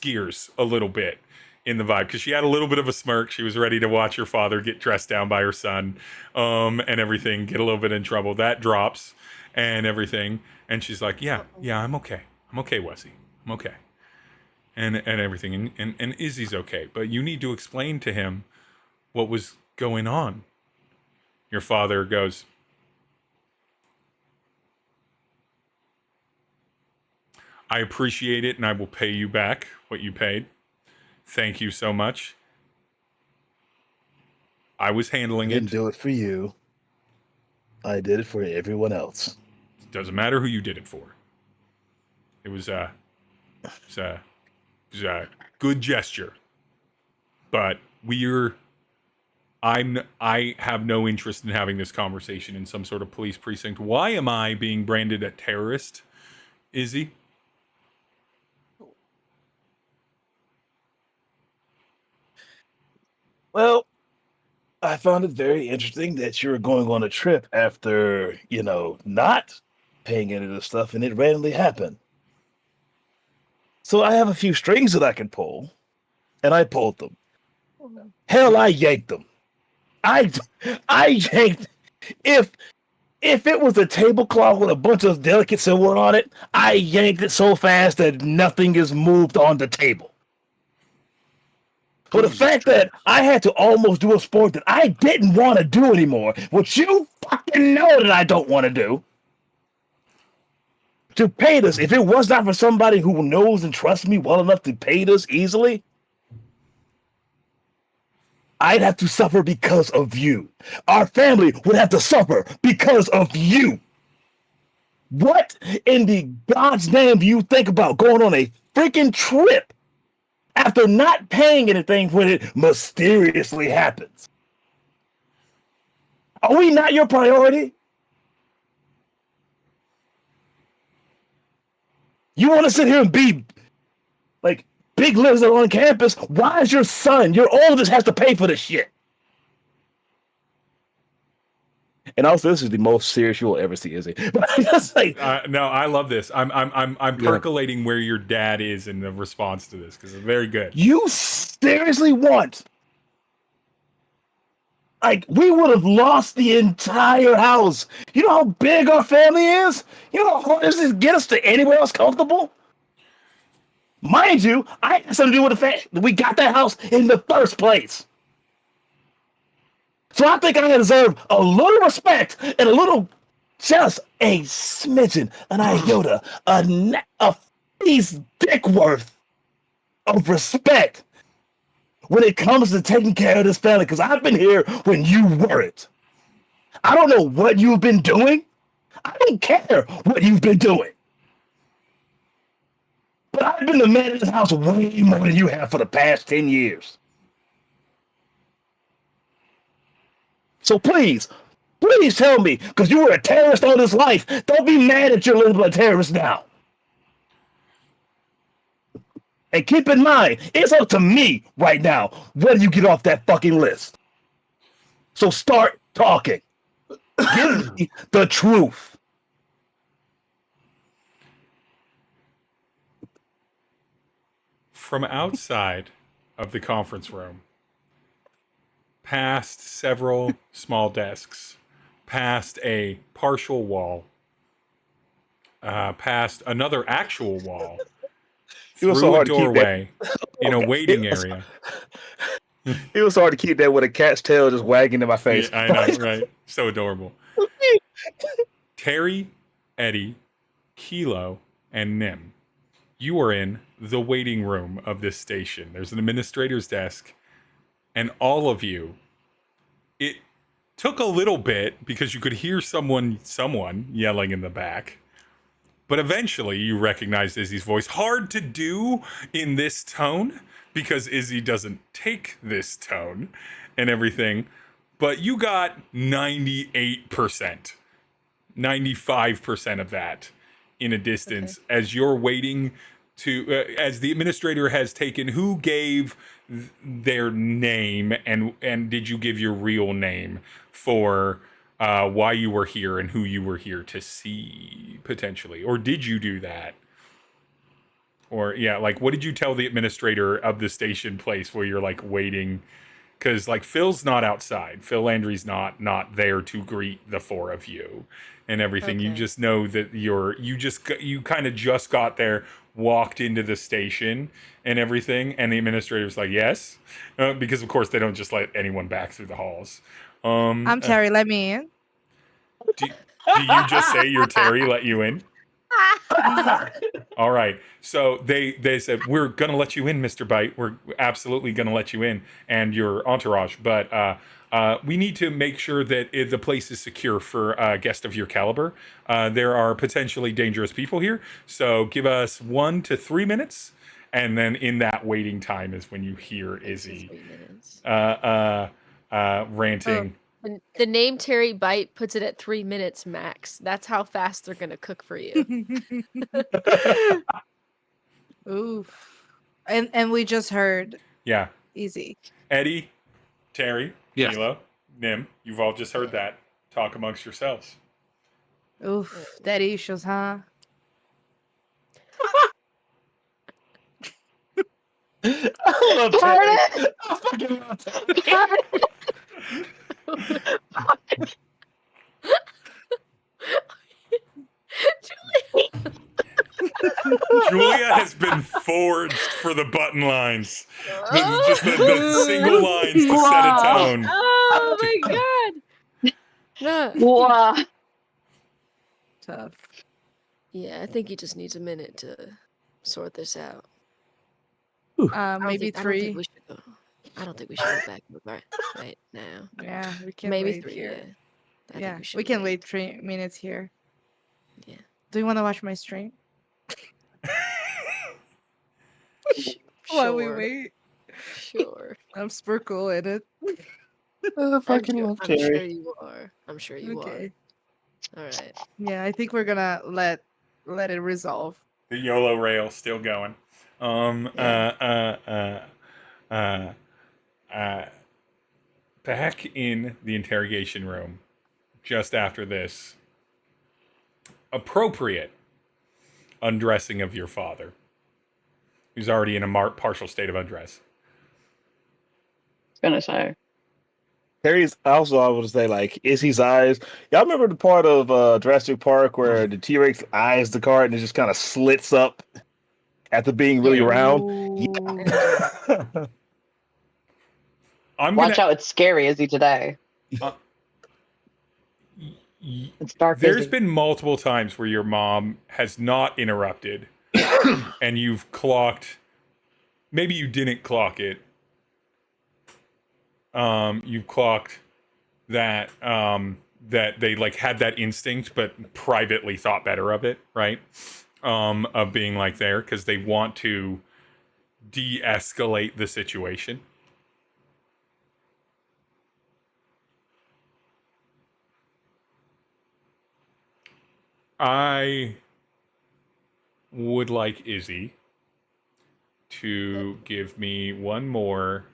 gears a little bit in the vibe, because she had a little bit of a smirk. She was ready to watch her father get dressed down by her son, and everything, get a little bit in trouble. That drops and everything, and she's like, yeah, I'm okay, Wesley, I'm okay, and everything, and Izzy's okay, but you need to explain to him what was going on. Your father goes, I appreciate it, and I will pay you back what you paid. Thank you so much. I was handling I didn't it. do it for you. I did it for everyone else. Doesn't matter who you did it for. It was a good gesture. But I have no interest in having this conversation in some sort of police precinct. Why am I being branded a terrorist, Izzy? Well, I found it very interesting that you were going on a trip after, not paying any of the stuff, and it randomly happened. So I have a few strings that I can pull, and I pulled them. Hell, I yanked them. I yanked. If it was a tablecloth with a bunch of delicate silverware on it, I yanked it so fast that nothing is moved on the table. For the fact that I had to almost do a sport that I didn't want to do anymore, which you fucking know that I don't want to do, to pay this, if it was not for somebody who knows and trusts me well enough to pay this easily, I'd have to suffer because of you. Our family would have to suffer because of you. What in the God's name do you think about going on a freaking trip after not paying anything when it mysteriously happens? Are we not your priority? You want to sit here and be like big lizard on campus? Why is your son, your oldest, has to pay for this shit? And also, this is the most serious you will ever see, Izzy. But I just like, no, I love this. I'm percolating where your dad is in the response to this because it's very good. You seriously want? Like, we would have lost the entire house. You know how big our family is? You know how hard it is to get us to anywhere else comfortable? Mind you, I had something to do with the fact that we got that house in the first place. So I think I deserve a little respect and a little, just a smidgen, an iota, a piece dick worth of respect when it comes to taking care of this family, because I've been here when you weren't. I don't know what you've been doing. I don't care what you've been doing. But I've been the man in this house way more than you have for the past 10 years. So please tell me, because you were a terrorist all this life, don't be mad at your little terrorist now. And keep in mind, it's up to me right now whether you get off that fucking list. So start talking. Give me the truth. From outside of the conference room, past several small desks, past a partial wall, past another actual wall, through a doorway in a waiting area. It was hard to keep that with a cat's tail just wagging in my face. Yeah, I know, right? So adorable. Tery, Eddie, Kilo, and Nim. You are in the waiting room of this station. There's an administrator's desk, and all of you. It took a little bit because you could hear someone yelling in the back. But eventually you recognized Izzy's voice. Hard to do in this tone because Izzy doesn't take this tone and everything. But you got 98%, 95% of that in a distance as you're waiting to, as the administrator has taken who gave their name and did you give your real name for why you were here and who you were here to see potentially, or did you do that? Or yeah, like what did you tell the administrator of the station place where you're like waiting? Because like Phil's not outside, Phil Landry's not there to greet the four of you and everything. You just know that you kind of just got there, walked into the station and everything, and the administrator's like, yes, because of course they don't just let anyone back through the halls. I'm Tery, let me in. Do you just say you're Tery, let you in? All right. So they said, we're going to let you in, Mr. Byte. We're absolutely going to let you in and your entourage. But we need to make sure that the place is secure for a guest of your caliber. There are potentially dangerous people here. So give us 1 to 3 minutes. And then in that waiting time is when you hear Izzy ranting. The name Tery Byte puts it at 3 minutes max. That's how fast they're gonna cook for you. Oof. And we just heard. Yeah. Easy. Eddie, Tery, Yes. Kilo, Nim, you've all just heard that. Talk amongst yourselves. Oof. Daddy issues, huh? I love Tery. I fucking love Tery. Julia has been forged for the button lines. Just the single lines to set a tone. Oh my god. Wow. Tough. Yeah, I think he just needs a minute to sort this out. Maybe 3. I don't think we should go back right now. Yeah, we can Maybe wait 3. here. Yeah, We can wait 3 minutes here. Yeah. Do you want to watch my stream? While we wait. Sure. I'm super cool in it. I fucking love I'm Tery. sure you are. I'm sure you Okay. are. All right. Yeah, I think we're gonna let it resolve. The YOLO rail still going. Back in the interrogation room, just after this appropriate undressing of your father, who's already in a partial state of undress. I was gonna say. Tery's also, I would say, like, Izzy's eyes. Y'all remember the part of Jurassic Park where the T-Rex eyes the cart and it just kind of slits up after being really round? Yeah. Watch out, it's scary, Izzy, today. It's dark. There's Izzy. been multiple times where your mom has not interrupted and you've clocked, maybe you didn't clock it. You've clocked that that they like had that instinct but privately thought better of it, right? Of being like there because they want to de-escalate the situation. I would like Izzy to give me one more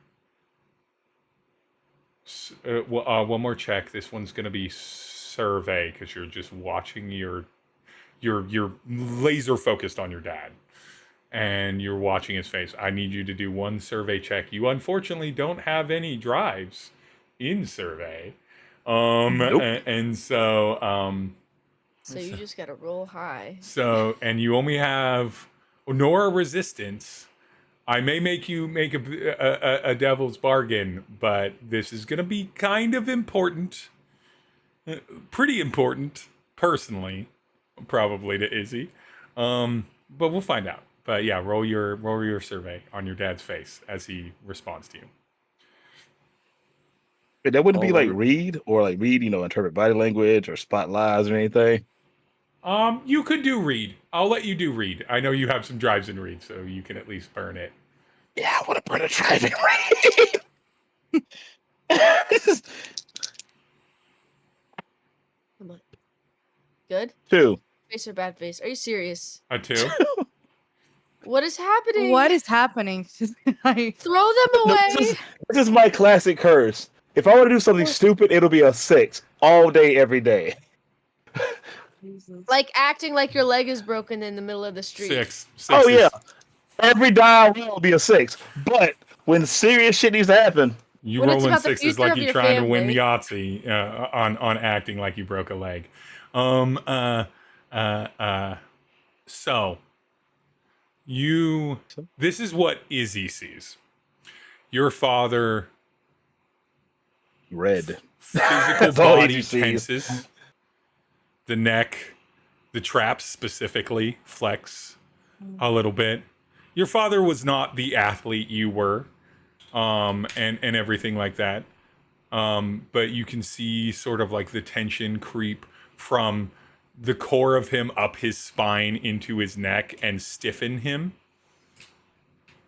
check. This one's going to be survey because you're just watching you're laser focused on your dad and you're watching his face. I need you to do one survey check. You unfortunately don't have any drives in survey. Nope. And so So you just gotta roll high. So, and you only have nor resistance. I may make you make a devil's bargain, but this is going to be kind of important. Pretty important, personally, probably to Izzy. But we'll find out. But yeah, roll your survey on your dad's face as he responds to you. But that wouldn't be like read, interpret body language or spot lies or anything. You could do read. I'll let you do read. I know you have some drives in read, so you can at least burn it. Yeah, I want to burn a drive in read. Come on. Good? 2. Face or bad face? Are you serious? A 2? What is happening? What is happening? Like, Throw them away. This is my classic curse. If I want to do something stupid, it'll be a 6 all day, every day. Like acting like your leg is broken in the middle of the street. 6. Oh yeah, every die will be a 6. But when serious shit needs to happen, you when rolling it's about the 6s future like of you're your trying to win family. the Yahtzee on acting like you broke a leg. So this is what Izzy sees. Your father red physical body tenses. The neck, the traps specifically flex a little bit. Your father was not the athlete you were, and everything like that. But you can see sort of like the tension creep from the core of him up his spine into his neck and stiffen him.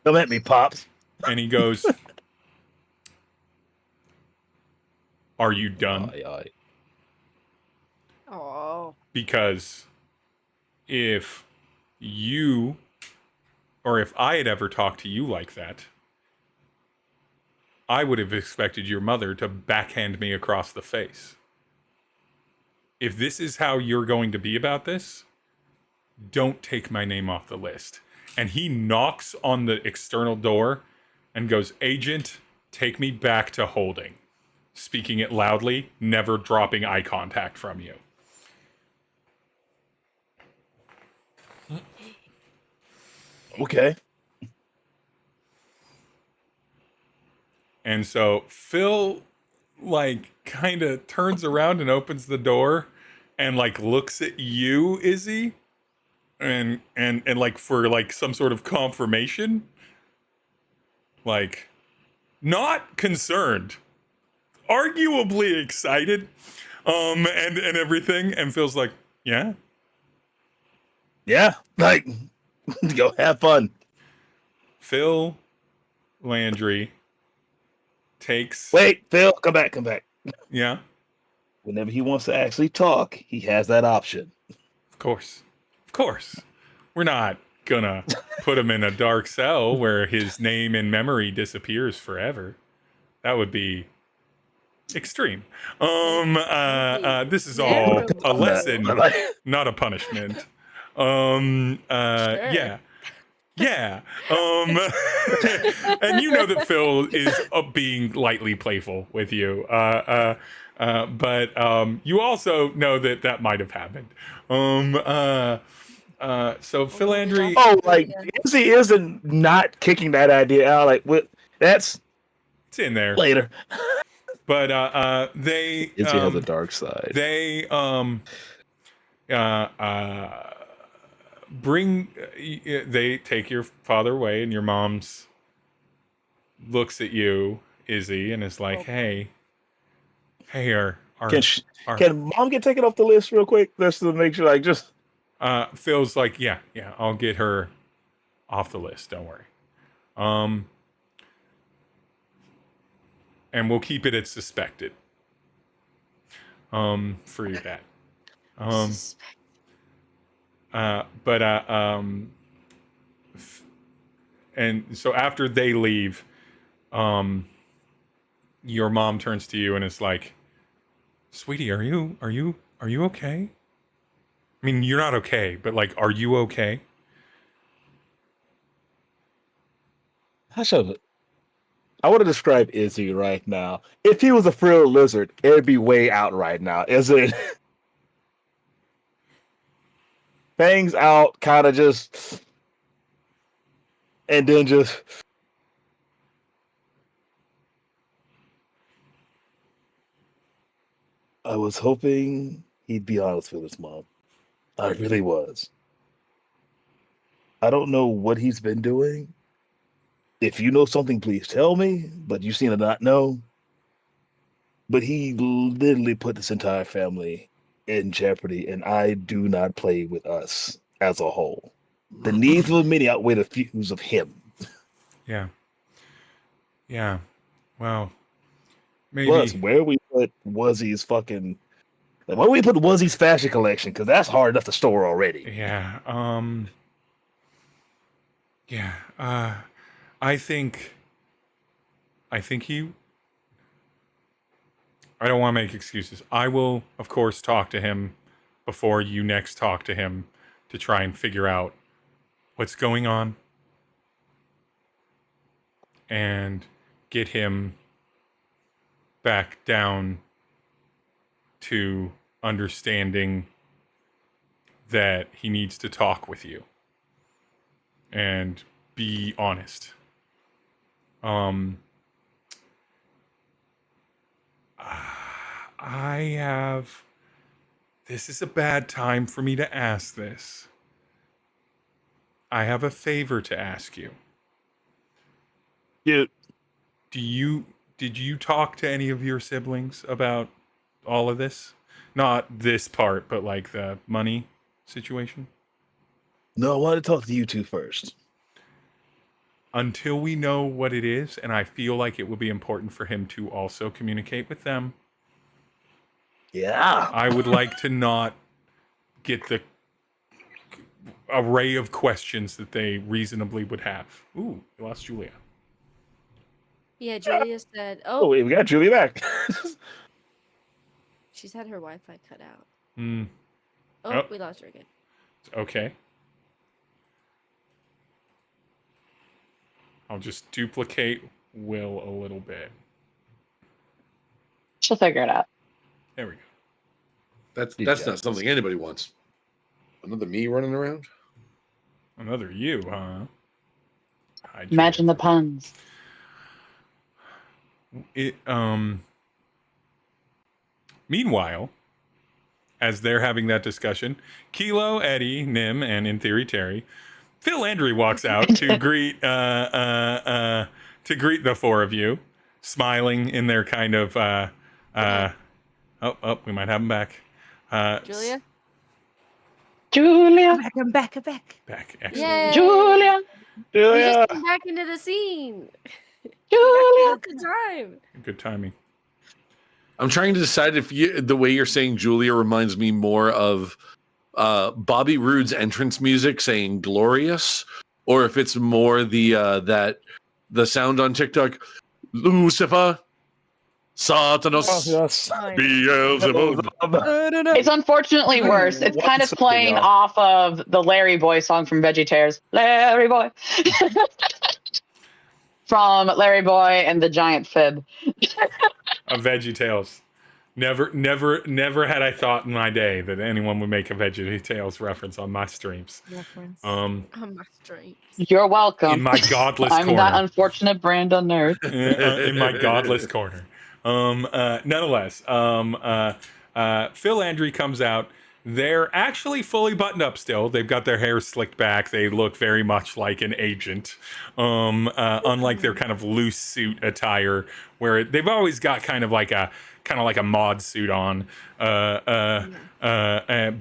Don't let me, Pops. And he goes, "Are you done?" Oh. Because if you, or if I had ever talked to you like that, I would have expected your mother to backhand me across the face. If this is how you're going to be about this, don't take my name off the list. And he knocks on the external door and goes, "Agent, take me back to holding." Speaking it loudly, never dropping eye contact from you. Okay. And so Phil like kind of turns around and opens the door and like looks at you, Izzy, and like for like some sort of confirmation. Like not concerned, arguably excited, and everything, and Phil's like, yeah, like, go have fun. Phil Landry takes. Wait, Phil, come back. Yeah, Whenever he wants to actually talk, he has that option. of course. we're not gonna put him in a dark cell where his name and memory disappears forever. That would be extreme. This is all a lesson, not a punishment. Yeah. Yeah. And you know that Phil is being lightly playful with you. But you also know that that might have happened. So Philandry. Oh, like Izzy isn't not kicking that idea out. Like, that's it's in there later. But they Izzy has a dark side. They they take your father away, and your mom's looks at you, Izzy, and is like, "Hey, can mom get taken off the list real quick, just to make sure, like, just." Phil's like, yeah, I'll get her off the list. Don't worry. And we'll keep it at suspected. For your dad. And so after they leave, your mom turns to you and is like, "Sweetie, are you okay? I mean, you're not okay, but like, are you okay?" I want to describe Izzy right now. If he was a frilled lizard, it'd be way out right now, isn't it? Fangs out, kind of just, and then just. I was hoping he'd be honest with his mom. I really was. I don't know what he's been doing. If you know something, please tell me, but you seem to not know. But he literally put this entire family in jeopardy, and I do not play with us as a whole. The needs of many outweigh the views of him. Yeah. Well, maybe. Plus, where we put Wuzzy's fucking... Where we put Wuzzy's fashion collection, because that's hard enough to store already. Yeah. I think he. I don't want to make excuses. I will, of course, talk to him before you next talk to him to try and figure out what's going on and get him back down to understanding that he needs to talk with you and be honest. This is a bad time for me to ask this. I have a favor to ask you. Dude. Did you talk to any of your siblings about all of this? Not this part, but like the money situation? No, I wanted to talk to you two first. Until we know what it is, and I feel like it would be important for him to also communicate with them. Yeah. I would like to not get the array of questions that they reasonably would have. Ooh, we lost Julia. Yeah, Julia said, Oh, wait, we got Julia back. She's had her Wi-Fi cut out. Oh, we lost her again. Okay. I'll just duplicate Will a little bit. She'll figure it out. There we go. That's not something anybody wants. Another me running around? Another you, huh? Imagine the puns. Meanwhile, as they're having that discussion, Kilo, Eddie, Nim, and in theory Tery, Philandry walks out to greet the four of you, smiling in their kind of we might have them back. Julia? I'm back. Back. Excellent. Yay. Julia. We just came back into the scene. Julia. Good time. Good timing. I'm trying to decide if the way you're saying Julia reminds me more of Bobby Roode's entrance music saying "glorious," or if it's more the sound on TikTok, Lucifer, Satanas, Yes. Beelzebub. It's unfortunately worse. It's kind of Once playing again. off of the Larry Boy song from VeggieTales. Larry Boy. From Larry Boy and the Giant Fib. A VeggieTales. Never had I thought in my day that anyone would make a VeggieTales reference on my streams. Reference. Um, On my street. You're welcome. in my godless I'm corner. that unfortunate brand of nerd. In my godless corner. Nonetheless, Phil Landry comes out. They're actually fully buttoned up still. They've got their hair slicked back. They look very much like an agent. Unlike their kind of loose suit attire, where they've always got kind of like a mod suit on. But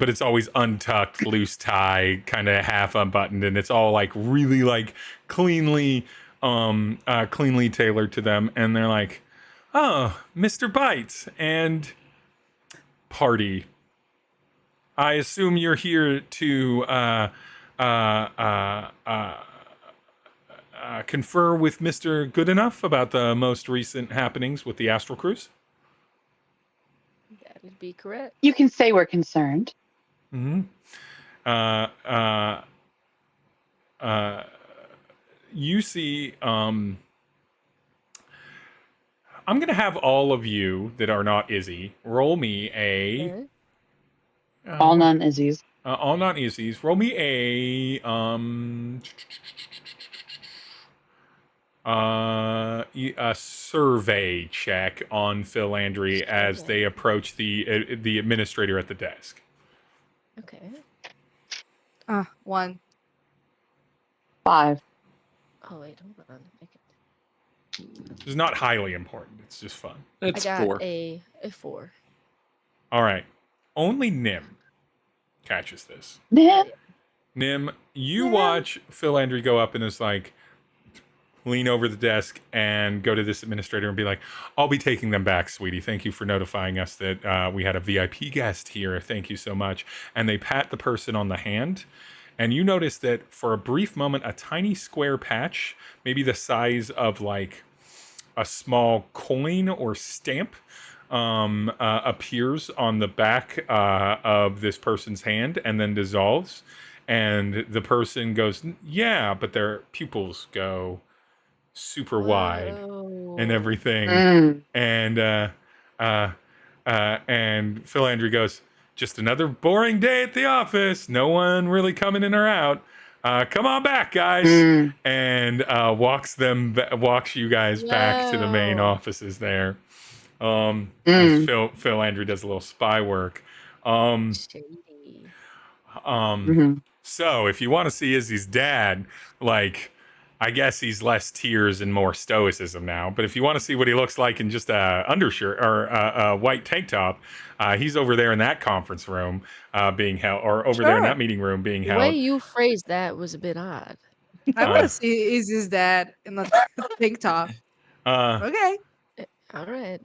it's always untucked, loose tie, kind of half unbuttoned, and it's all like really like cleanly tailored to them. And they're like, "Oh, Mr. Byte and party. I assume you're here to confer with Mr. Gutenuff about the most recent happenings with the Astral Cruise." That would be correct. You can say we're concerned. Mm-hmm. You see, I'm going to have all of you that are not Izzy roll me a... Okay. All non-Izzies. All not Izzy's. Roll me a survey check on Phil Landry as they approach the administrator at the desk. Okay. 1. 5. Oh wait, hold on. It's not highly important. It's just fun. It's I got 4. a 4. All right. Only Nim catches this. Yeah. Nim, you watch Phil Landry go up and is like, lean over the desk and go to this administrator and be like, "I'll be taking them back, sweetie. Thank you for notifying us that we had a VIP guest here. Thank you so much." And they pat the person on the hand. And you notice that for a brief moment, a tiny square patch, maybe the size of like a small coin or stamp, appears on the back of this person's hand and then dissolves. And the person goes, "Yeah," but their pupils go super wide and everything. And Phil Landry goes, "Just another boring day at the office. No one really coming in or out. Come on back, guys." And walks you guys back to the main offices there. As Phil Landry does a little spy work. Shady. So if you want to see Izzy's dad, like, I guess he's less tears and more stoicism now. But if you want to see what he looks like in just a undershirt or a white tank top, he's over there in that conference room being held, or over there in that meeting room being The held. way you phrased that was a bit odd. I want to see Izzy's dad in the tank top. Okay. All right.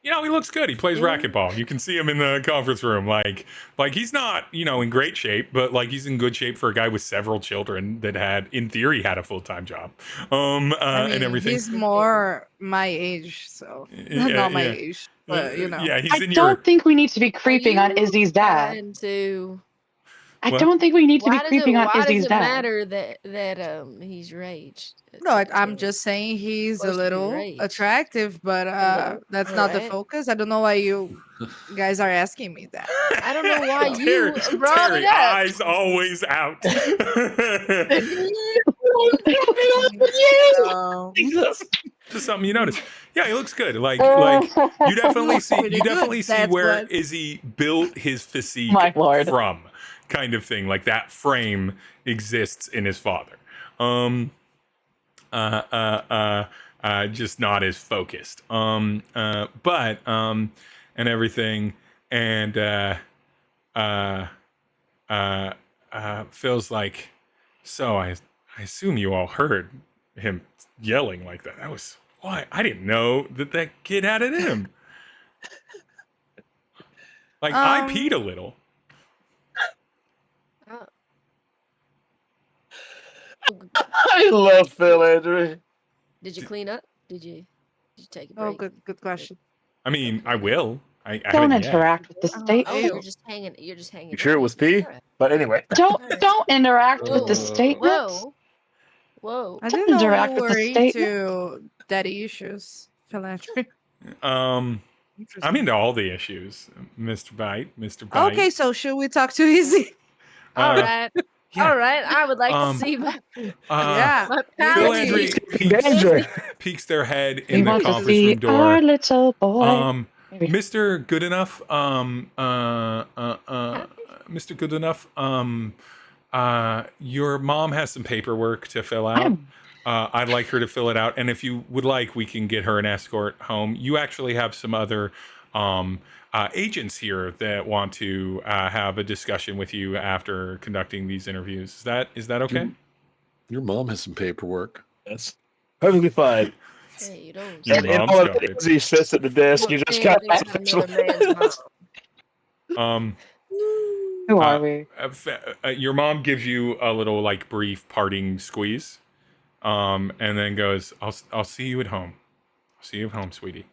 You know, he looks good. He plays racquetball. You can see him in the conference room. Like he's not, in great shape, but like he's in good shape for a guy with several children that in theory, had a full-time job. And everything. He's more my age, so not my age, but Yeah, he's I don't think we need to be creeping on Izzy's dad. I don't think we need to be creeping on Izzy's dad. Why does it matter that he's your age? No, I'm just saying he's a little attractive, but that's not the focus. I don't know why you guys are asking me that. I don't know why you brought Terry, it up. eyes always out. Just something you notice. Yeah, he looks good. Like you definitely see where Izzy built his physique from, kind of thing. Like that frame exists in his father. Just not as focused. But and everything, and Phil's like, "So I assume you all heard him yelling like that. That was why I didn't know that kid had it in him." Like I peed a little. I love Phil Andrew. Did you clean up? Did you take a break? Oh, good question. I mean, I will. I Don't haven't yet. interact with the Oh, statement. Oh, Ew. you're just hanging. You're just hanging. You sure it out. was pee? All right. But anyway. Don't interact with the Whoa. statements. Whoa. I Don't didn't know interact you with were the statement. into daddy issues, Philandry. I'm Interesting. into all the issues, Mr. Byte. Mr. Byte. Okay, so should we talk to Izzy? All Uh, right. yeah. All right. I would like to see my Yeah. my Phil palace. Andrew peeks their head We in the want to conference see room door. our little boy. Maybe. Mr. Gutenuff, Mr. Gutenuff, your mom has some paperwork to fill out. I'd like her to fill it out, and if you would like, we can get her an escort home. You actually have some other agents here that want to have a discussion with you after conducting these interviews. Is that okay? Your mom has some paperwork. That's perfectly fine. Hey, you don't. Your And mom's all got of it. it, he sits at the desk. You just got another man's mom. Who are we? Your mom gives you a little like brief parting squeeze, and then goes, "I'll see you at home. I'll see you at home, sweetie."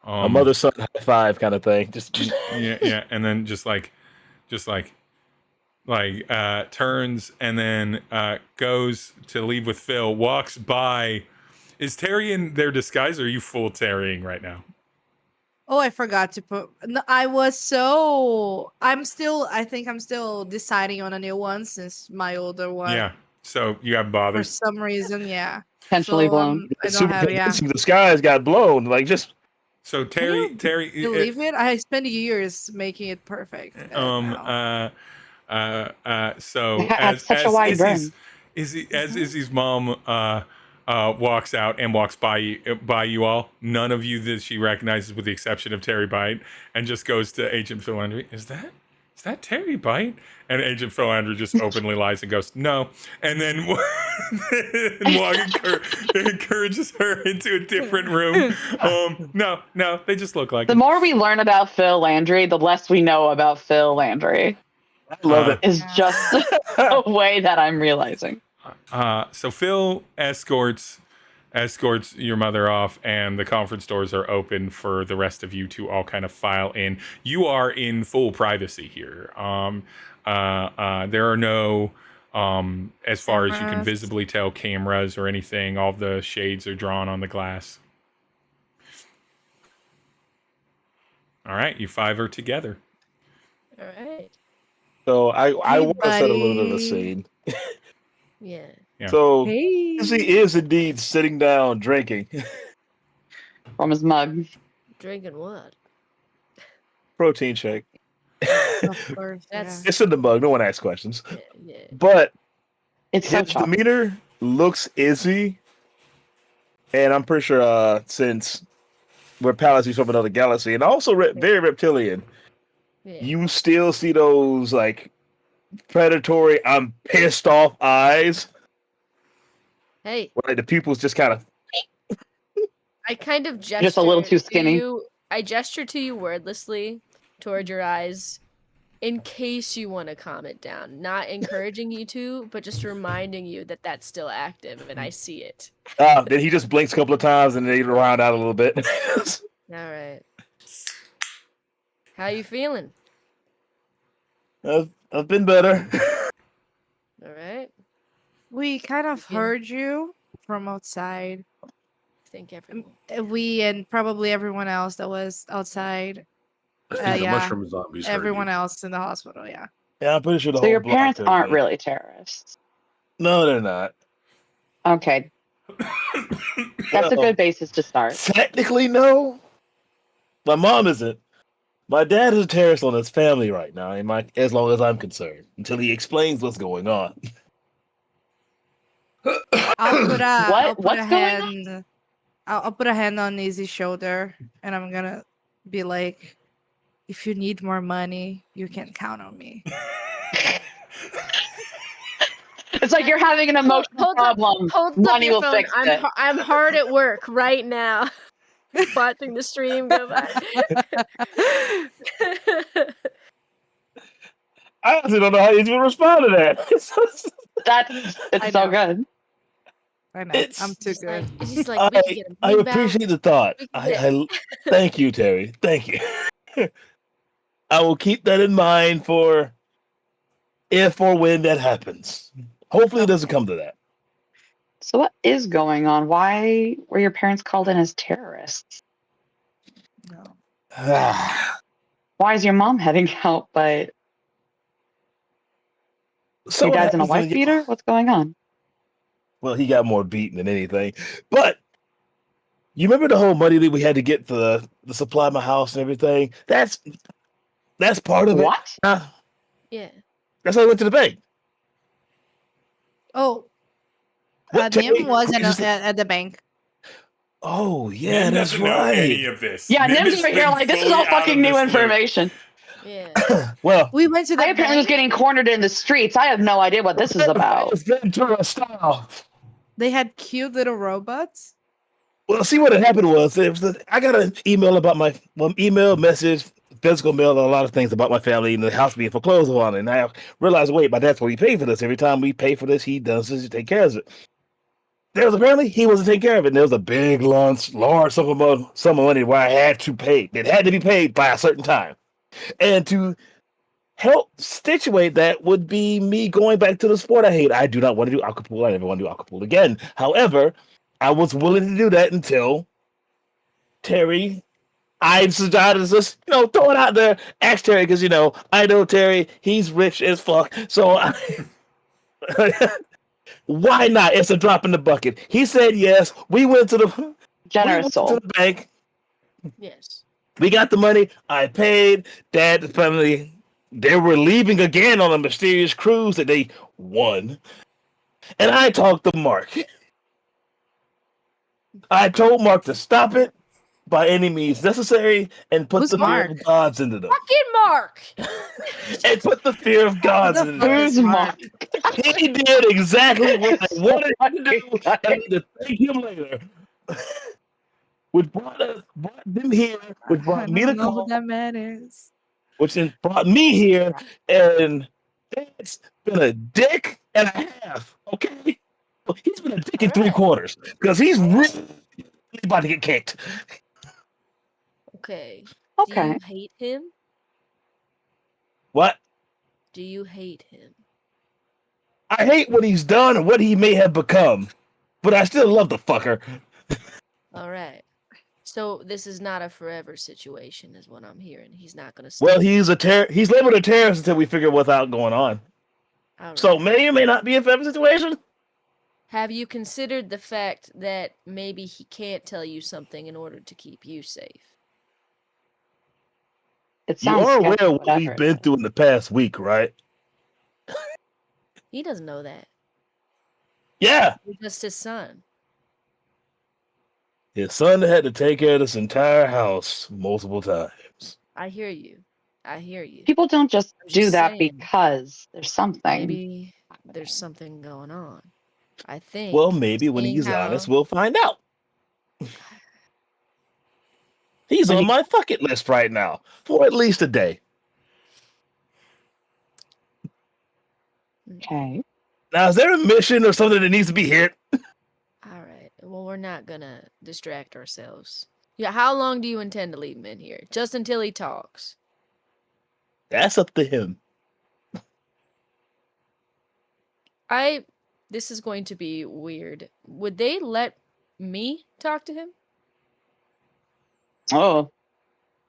a mother son high five kind of thing. Just yeah, and then just turns and then goes to leave with Phil. Walks by. Is Tery in their disguise, or are you full Terying right now? Oh, I forgot to put. No, I think I'm still deciding on a new one since my older one. Yeah. So you have For bothered. some reason, yeah. Potentially So, blown. I don't super have, yeah. convincing. The skies got blown. Like just So Can Tery. Believe it? I spent years making it perfect. So It had such a wide brim. Izzy's mom walks out and walks by you all, none of you that she recognizes with the exception of Tery Byte, and just goes to Agent Phil Andrew. Is that Tery Byte? And Agent Phil Andrew just openly lies and goes, no. And then encourages her into a different room. No, they just look like The it. more we learn about Phil Landry, the less we know about Phil Landry. I love it. Is just the way that I'm realizing. So Phil escorts your mother off, and the conference doors are open for the rest of you to all kind of file in. You are in full privacy here. There are no, as far as you can visibly tell, cameras or anything. All the shades are drawn on the glass. All right, you five are together. All right. So I want to set a little bit of a buddy. scene. Yeah. Yeah. So Hey. Izzy is indeed sitting down drinking. From his mug. Drinking what? Protein shake. Of course, That's- It's in the mug. No one asks questions. Yeah. But It's so his chocolate. demeanor looks Izzy, and I'm pretty sure since we're palaces from another galaxy, and also very reptilian, Yeah. you still see those like predatory, I'm pissed off eyes. Hey, Where the pupils just kind of I kind of gesture. Just a little too skinny. I gesture to you wordlessly toward your eyes, in case you want to calm it down. Not encouraging you to, but just reminding you that that's still active, and I see it. then he just blinks a couple of times and they round out a little bit. All right. How you feeling? I've been better. All right. We kind of Yeah. heard you from outside. I think everyone. We and probably everyone else that was outside. I think the Yeah. mushroom zombies. heard Everyone you. else in the hospital. Yeah. Yeah, I'm pretty sure the So whole your block parents heard aren't me. really terrorists. No, they're not. Okay. That's a good basis to start. Technically, no. My mom isn't. My dad is a terrorist on his family right now, as long as I'm concerned, until he explains what's going on. I'll put a What's going on? hand. I'll put a hand on Izzy's shoulder, and I'm gonna be like, "If you need more money, you can count on me." It's like you're having an emotional Hold up, problem. Hold Money up your will phone. fix it. I'm hard at work right now. Watching the stream go by. I honestly don't know how he's gonna respond to that. It's I so know. good. I know. It's- I'm too good. It's just like we can get a I moon bow. appreciate the thought. We can Thank you, Terry. Thank you. I will keep that in mind for if or when that happens. Hopefully, it doesn't come to that. So what is going on? Why were your parents called in as terrorists? No. Why is your mom heading out, but So your what dad's in a happens when wife you- beater? What's going on? Well, he got more beaten than anything. But you remember the whole money that we had to get to the supply my house and everything? That's part of What? it. Yeah. That's why I went to the bank. Oh, What, Nim Terry? was Just- at the bank. Oh yeah, Nim that's doesn't know any right. of this. Yeah, Nim Nim's has right here been like, this is fully all out of fucking new this loop. information. Yeah. Well, We went to the I apparently was bank. getting cornered in the streets. I have no idea what this is about. It's Ventura style. They had cute little robots. Well, see what had happened was I got an email about my email, message, physical mail, and a lot of things about my family and the house being foreclosed on. And I realized, wait, my dad's what he paid for this. Every time we pay for this, he does this, he take care of it. There was apparently he wasn't taking care of it. And there was a big large sum of money where I had to pay. It had to be paid by a certain time. And to help situate that would be me going back to the sport I hate. I do not want to do alcohol. I never want to do alcohol again. However, I was willing to do that until Terry. I decided to just, throw it out there. Ask Terry because, I know Terry. He's rich as fuck. So why not? It's a drop in the bucket. He said yes. We went to the Generous soul. to the bank. Yes. We got the money. I paid. Dad, the family, they were leaving again on a mysterious cruise that they won. And I talked to Mark. I told Mark to stop it by any means necessary and put Who's the fear Mark? of gods into them. Fucking Mark. And put the fear of gods into them. Who's Mark? He did exactly what they wanted him to do. And I need to thank him later. Which brought them here, which I brought me to don't know call, who that man is. which then brought me here, and it's been a dick and a half, okay? He's been a dick in 3/4, because he's really about to get kicked. Okay. Do Okay. you hate him? What? Do you hate him? I hate what he's done and what he may have become, but I still love the fucker. All right. So this is not a forever situation, is what I'm hearing. He's not gonna stay. Well, he's labeled a terrorist until we figure what's out going on. All So right. may or may not be a forever situation. Have you considered the fact that maybe he can't tell you something in order to keep you safe? It You sounds are sketchy, aware of what whatever we've it been is. through in the past week, right? He doesn't know that. Yeah. You're just his son. His son had to take care of this entire house multiple times. I hear you. I hear you. People don't just I'm do just that saying. because there's something. Maybe there's something going on. I think. Well, maybe when seeing he's how- honest, we'll find out. He's When on he- my bucket list right now for at least a day. Okay. Now, is there a mission or something that needs to be hit? All right. Well, we're not gonna distract ourselves. Yeah. How long do you intend to leave him in here? Just until he talks. That's up to him. This is going to be weird. Would they let me talk to him? Oh,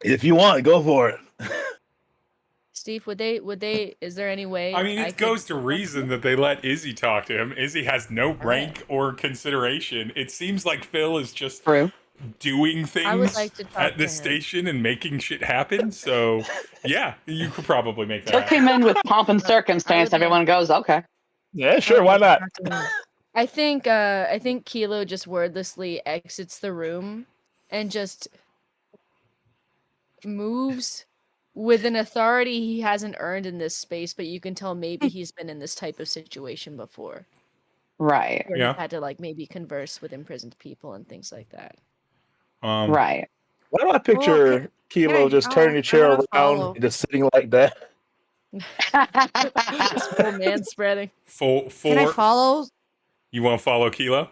If you want, go for it. Steve, would they is there any way I mean, it could goes to talk reason him? that they let Izzy talk to him. Izzy has no rank or consideration. It seems like Phil is just true. doing I would things like to talk at to the him. station and making shit happen. So, yeah, you could probably make that Phil happen. came in with pomp and circumstance. like- Everyone goes, okay. Yeah, sure. Why not? I think Kilo just wordlessly exits the room and just moves with an authority he hasn't earned in this space, but you can tell maybe he's been in this type of situation before. Right. Where Yeah. he's had to like maybe converse with imprisoned people and things like that. Right. Why do I picture Okay, Kilo just turning the chair I wanna follow. around and just sitting like that? Just full man spreading. Can I follow You want to follow Kilo?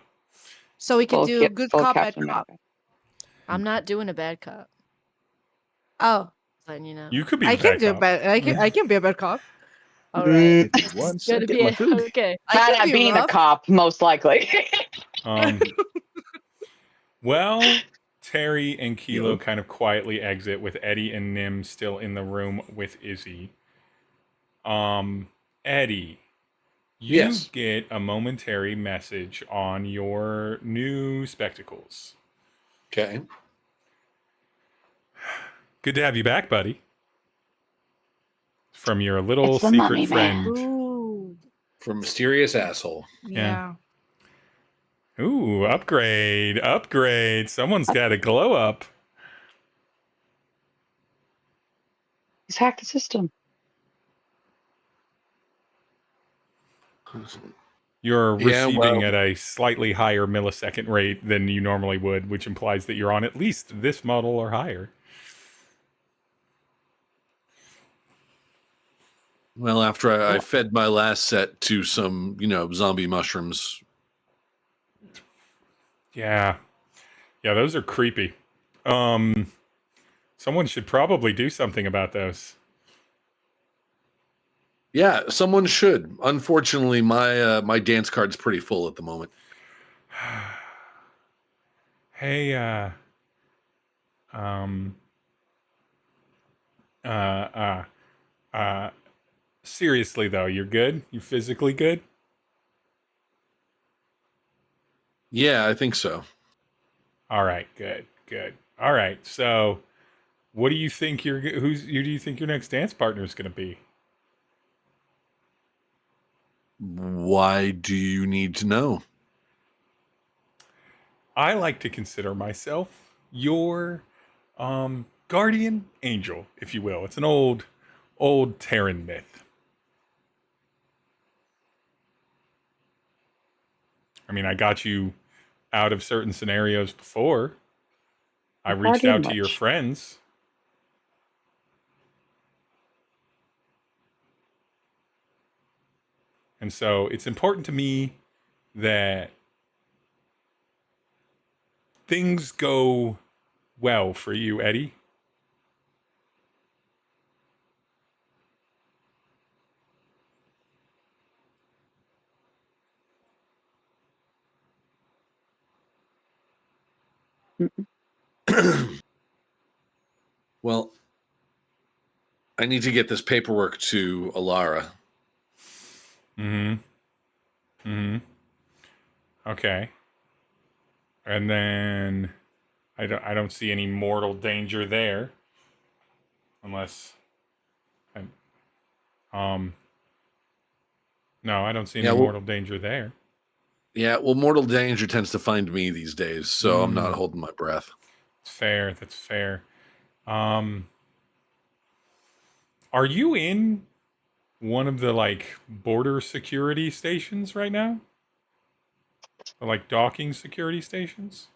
so we can do good cop, bad Captain cop? America. I'm not doing a bad cop. Oh, Letting you know. You could be. I a can bad do cop. bad. I can be a bad cop. All right. Give me one It's gonna second, be my food. okay. I Bad can at be being a rough. cop, most likely. Well, Tery and Kilo Yo. kind of quietly exit with Eddie and Nim still in the room with Izzy. Eddie, you Yes. get a momentary message on your new spectacles. Okay. Good to have you back, buddy. From your little It's the secret money, man. friend. Ooh, From mysterious asshole. yeah. Ooh, upgrade. Someone's got a glow up. He's hacked the system. You're Yeah, receiving well- at a slightly higher millisecond rate than you normally would, which implies that you're on at least this model or higher. Well, after I fed my last set to some, zombie mushrooms. Yeah, those are creepy. Someone should probably do something about those. Yeah, someone should. Unfortunately, my dance card's pretty full at the moment. Hey, seriously though, you're good? You physically good? Yeah, I think so. All right, good. All right, so what do you think who do you think your next dance partner is going to be? Why do you need to know? I like to consider myself your guardian angel, if you will. It's an old Terran myth. I mean, I got you out of certain scenarios before. I reached out to your friends. And so it's important to me that things go well for you, Eddie. Well, I need to get this paperwork to Alara. Okay. And then I don't see any mortal danger there. Unless no, I don't see any mortal danger there. Yeah, well, mortal danger tends to find me these days, so I'm not holding my breath. It's fair. That's fair. Are you in one of the border security stations right now? Or docking security stations?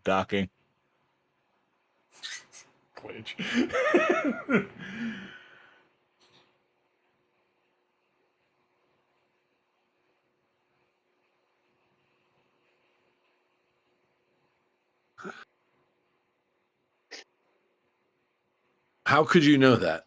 Docking. Glitch. How could you know that?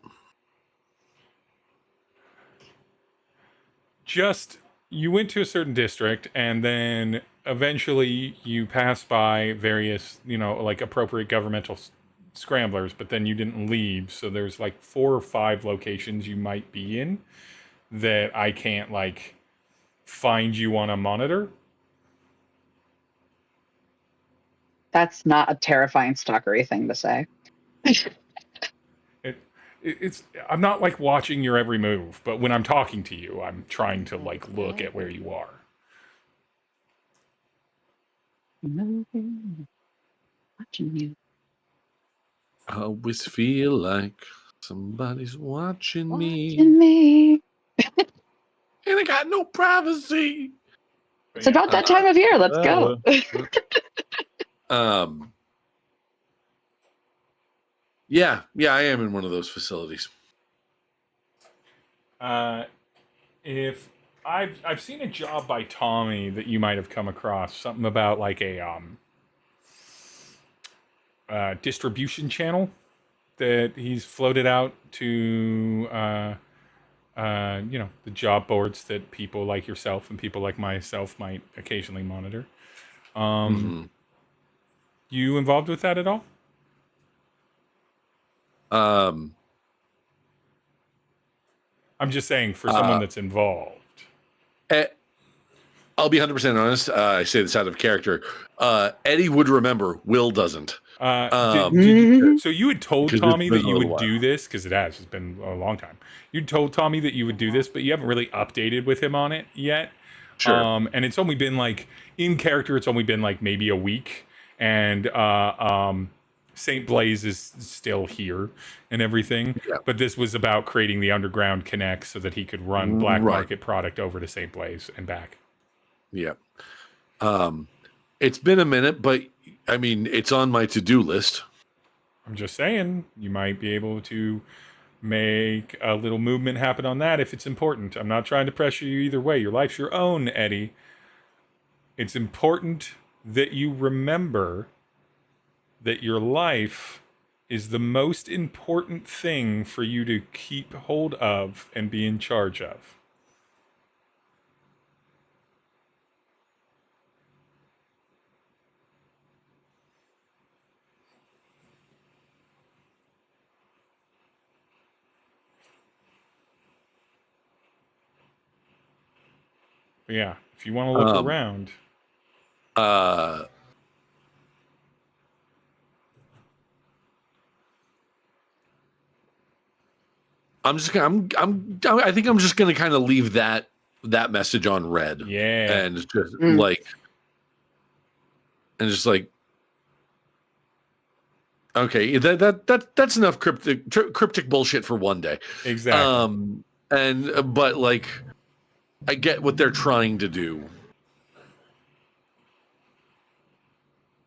Just you went to a certain district and then eventually you passed by various appropriate governmental scramblers, but then you didn't leave, so there's 4 or 5 locations you might be in that I can't find you on a monitor. That's not a terrifying stalkery thing to say. It's I'm not watching your every move, but when I'm talking to you, I'm trying to look at where you are. Watching you. I always feel like somebody's watching me. And I got no privacy. It's about that time of year. Let's go. Yeah, I am in one of those facilities. If I've seen a job by Tommy that you might have come across, something about like a distribution channel that he's floated out to the job boards that people like yourself and people like myself might occasionally monitor. You involved with that at all? I'm just saying for someone that's involved. I'll be 100% honest. I say this out of character. Eddie would remember. Will doesn't. So you had told Tommy that you would do this because it's been a long time. You told Tommy that you would do this, but you haven't really updated with him on it yet. Sure. And it's only been like in character. It's only been like maybe a week, and St. Blaze is still here and everything. Yeah. But this was about creating the underground connect so that he could run black market product over to St. Blaze and back. Yeah. It's been a minute, but I mean, it's on my to-do list. I'm just saying, you might be able to make a little movement happen on that if it's important. I'm not trying to pressure you either way. Your life's your own, Eddie. It's important that you remember that your life is the most important thing for you to keep hold of and be in charge of. But yeah, if you want to look around. I think I'm just gonna kind of leave that message on red. Yeah. And it's just like okay, that's enough cryptic bullshit for one day. Exactly. But like I get what they're trying to do.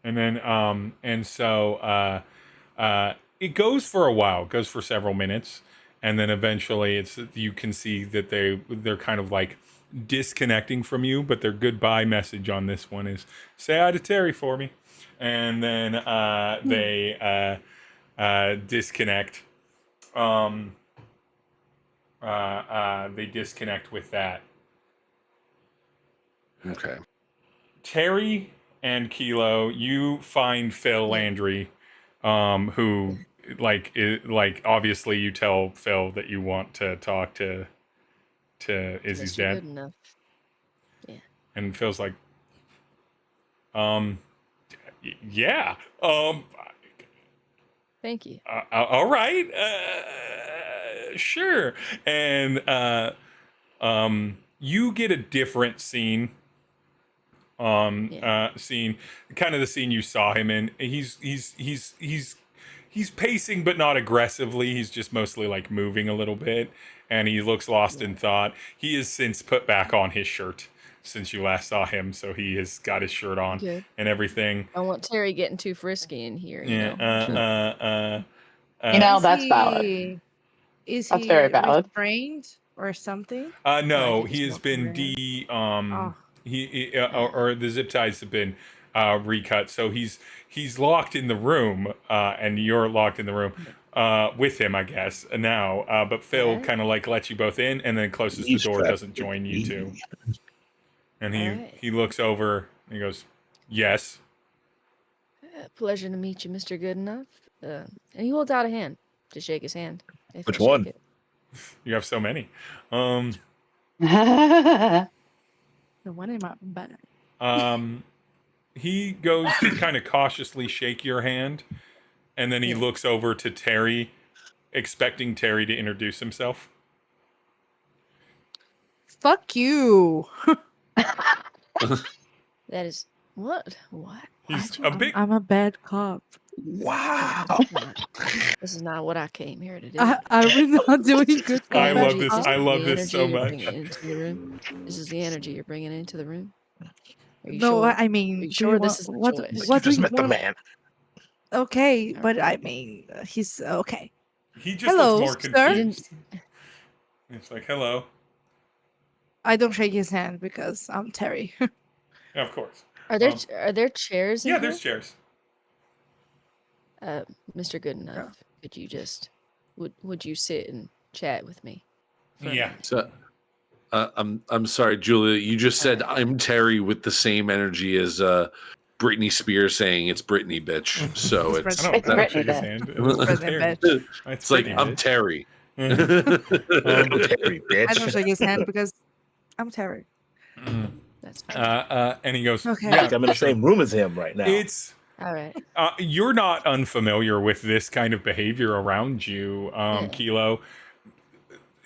And then it goes for a while, it goes for several minutes, and then eventually you can see that they're kind of like disconnecting from you, but their goodbye message on this one is say hi to Tery for me. And then they disconnect. They disconnect with that. Okay. Tery and Kilo, you find Phil Landry, who obviously you tell Phil that you want to talk to Izzy's dad. Good enough. Yeah. And Phil's like, yeah. Thank you. All right. Sure. And you get a different scene. Scene, kind of the scene you saw him in. He's pacing, but not aggressively. He's just mostly like moving a little bit, and he looks lost in thought. He has since put back on his shirt since you last saw him, so he has got his shirt on and everything. I want Tery getting too frisky in here. That's valid. Is that's he very valid. Restrained or something? No, he has been or the zip ties have been recut, so he's locked in the room, and you're locked in the room with him, I guess now. But Phil kind of like lets you both in, and then closes the door, doesn't join you two. And he looks over and he goes, "Yes." Pleasure to meet you, Mr. Goodenough. And he holds out a hand to shake his hand. Which one? You have so many. The one in my bag. He goes to kind of cautiously shake your hand, and then he looks over to Tery, expecting Tery to introduce himself. Fuck you. That is what? I'm a bad cop. Wow. This is not what I came here to do. I'm not doing good. I love this. I love this so much. This is the energy you're bringing into the room. No, sure? I mean, sure this is the choice? What you just met the man. Okay, but I mean, he's okay. He just Hello, looks more sir. confused. It's like, hello. I don't shake his hand because I'm Tery. Yeah, of course. Are there chairs? Yeah, in there's here? chairs. Mr. Goodenough, could you just would you sit and chat with me? For a Yeah. minute? So, I'm sorry, Julia. You just said I'm Tery with the same energy as Britney Spears saying it's Britney, bitch. So It's it's I It's don't Britney shake his then. hand. President Terry. bitch. it's like Britney, I'm bitch. Tery. Terry, bitch. I don't shake his hand because I'm Tery. That's fine. And he goes, Okay. yeah, I'm in the sure. same room as him right now. It's All right. you're not unfamiliar with this kind of behavior around you, Yeah. Kilo.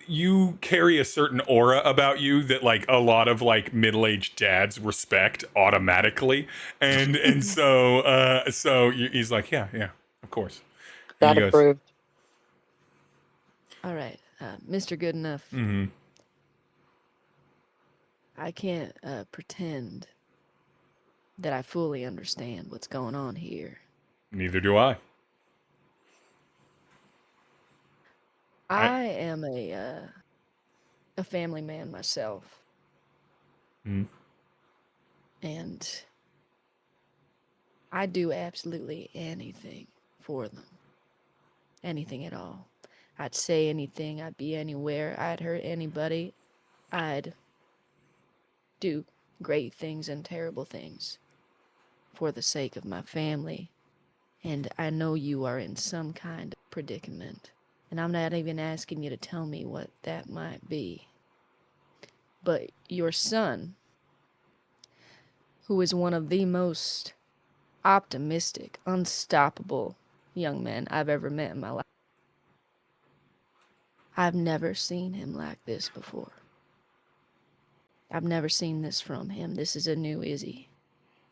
You carry a certain aura about you that like a lot of like middle-aged dads respect automatically, and he's like, yeah, of course. And That he goes, approved. All right, Mr. Goodenough. mm-hmm. I can't pretend that I fully understand what's going on here. Neither do I. I am a family man myself, Mm. and I do absolutely anything for them. Anything at all. I'd say anything. I'd be anywhere. I'd hurt anybody. I'd do great things and terrible things for the sake of my family. And I know you are in some kind of predicament. And I'm not even asking you to tell me what that might be. But your son, who is one of the most optimistic, unstoppable young men I've ever met in my life, I've never seen him like this before. I've never seen this from him. This is a new Izzy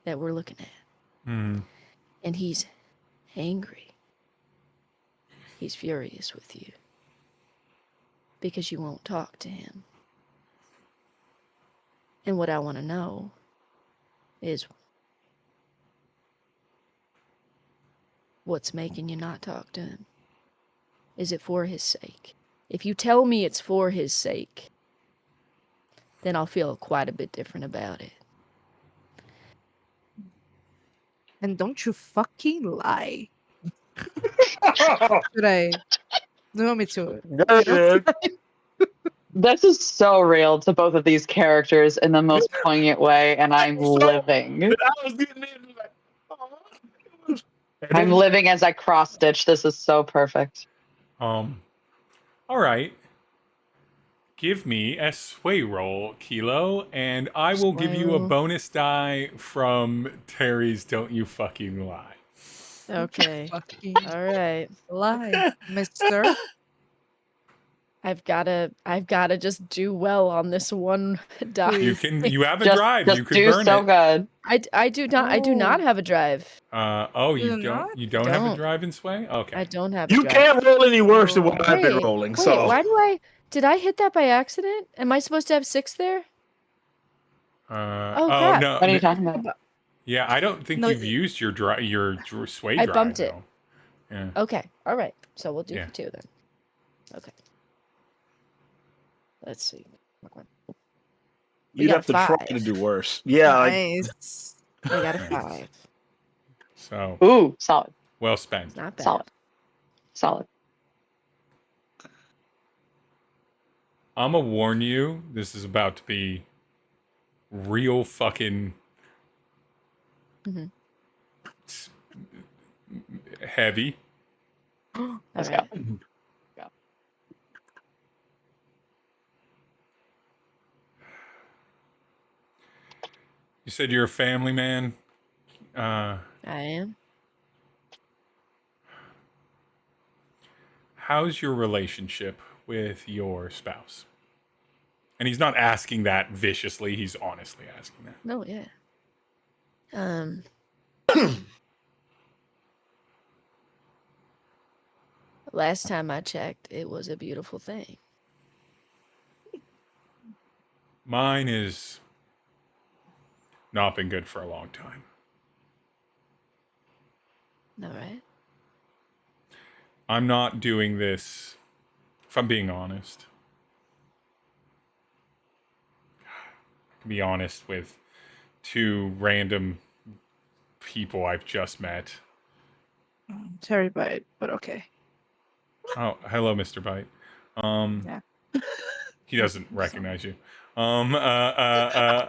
that we're looking at. Mm. And he's angry. He's furious with you. Because you won't talk to him. And what I want to know is what's making you not talk to him? Is it for his sake? If you tell me it's for his sake, then I'll feel quite a bit different about it. And don't you fucking lie. Should I? Do you want me to? This is so real to both of these characters in the most poignant way, and I'm living. I was getting in like, oh. I'm living as I cross stitch. This is so perfect. All right. Give me a sway roll, Kilo, and I will give you a Sway. bonus die from Terry's Don't You Fucking Lie. Okay. Fucking All right. lie, mister. I've gotta just do well on this one die. You have a Just drive. You could do burn so it. good. I do not have a drive. You You're don't not? have a Don't. drive in sway? Okay. I don't have a You drive. can't roll any worse than what I've been Wait, rolling. wait, So why did I hit that by accident? Am I supposed to have 6 there? Oh crap. No. What are you talking about? Yeah, I don't think No, you've used your sway I drive. bumped it. Though. Yeah. Okay. All right. So we'll do Yeah. 2 then. Okay. Let's see. you'd got have to try 5. to do worse. Yeah, nice. I got a 5. So Ooh, solid. well spent. It's not bad. Solid. Solid. I'm gonna warn you. This is about to be real fucking Mhm. heavy. Let's All right. go. You said you're a family man. I am. How's your relationship with your spouse? And he's not asking that viciously. He's honestly asking that. No, yeah. Last time I checked, it was a beautiful thing. Mine is not been good for a long time. All right. I'm not doing this, if I'm being honest. I can be honest with two random people I've just met. Tery Byte, but okay. Oh, hello, Mr. Byte. Yeah. He doesn't recognize you. Um, uh, uh,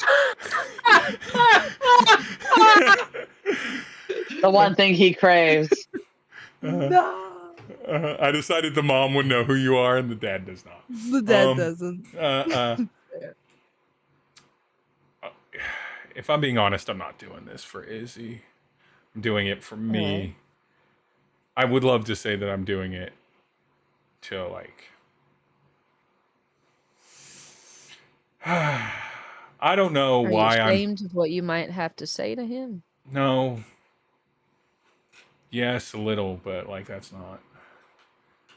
The one thing he craves. No. I decided the mom would know who you are and the dad does not. The dad doesn't. If I'm being honest, I'm not doing this for Izzy. I'm doing it for me. Right. I would love to say that I'm doing it to like. I don't know Are why you I'm. ashamed of what you might have to say to him? No. Yes, a little, but like that's not.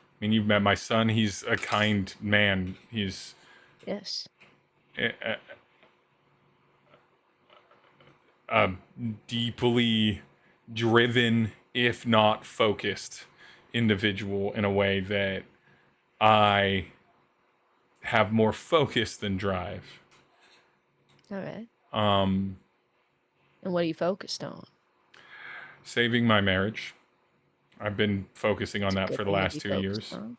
I mean, you've met my son. He's a kind man. He's Yes. a deeply driven, if not focused, individual in a way that I have more focus than drive. All right. Um, And what are you focused on? saving my marriage. I've been focusing on It's a that good for the thing to last be 2 focused years. on.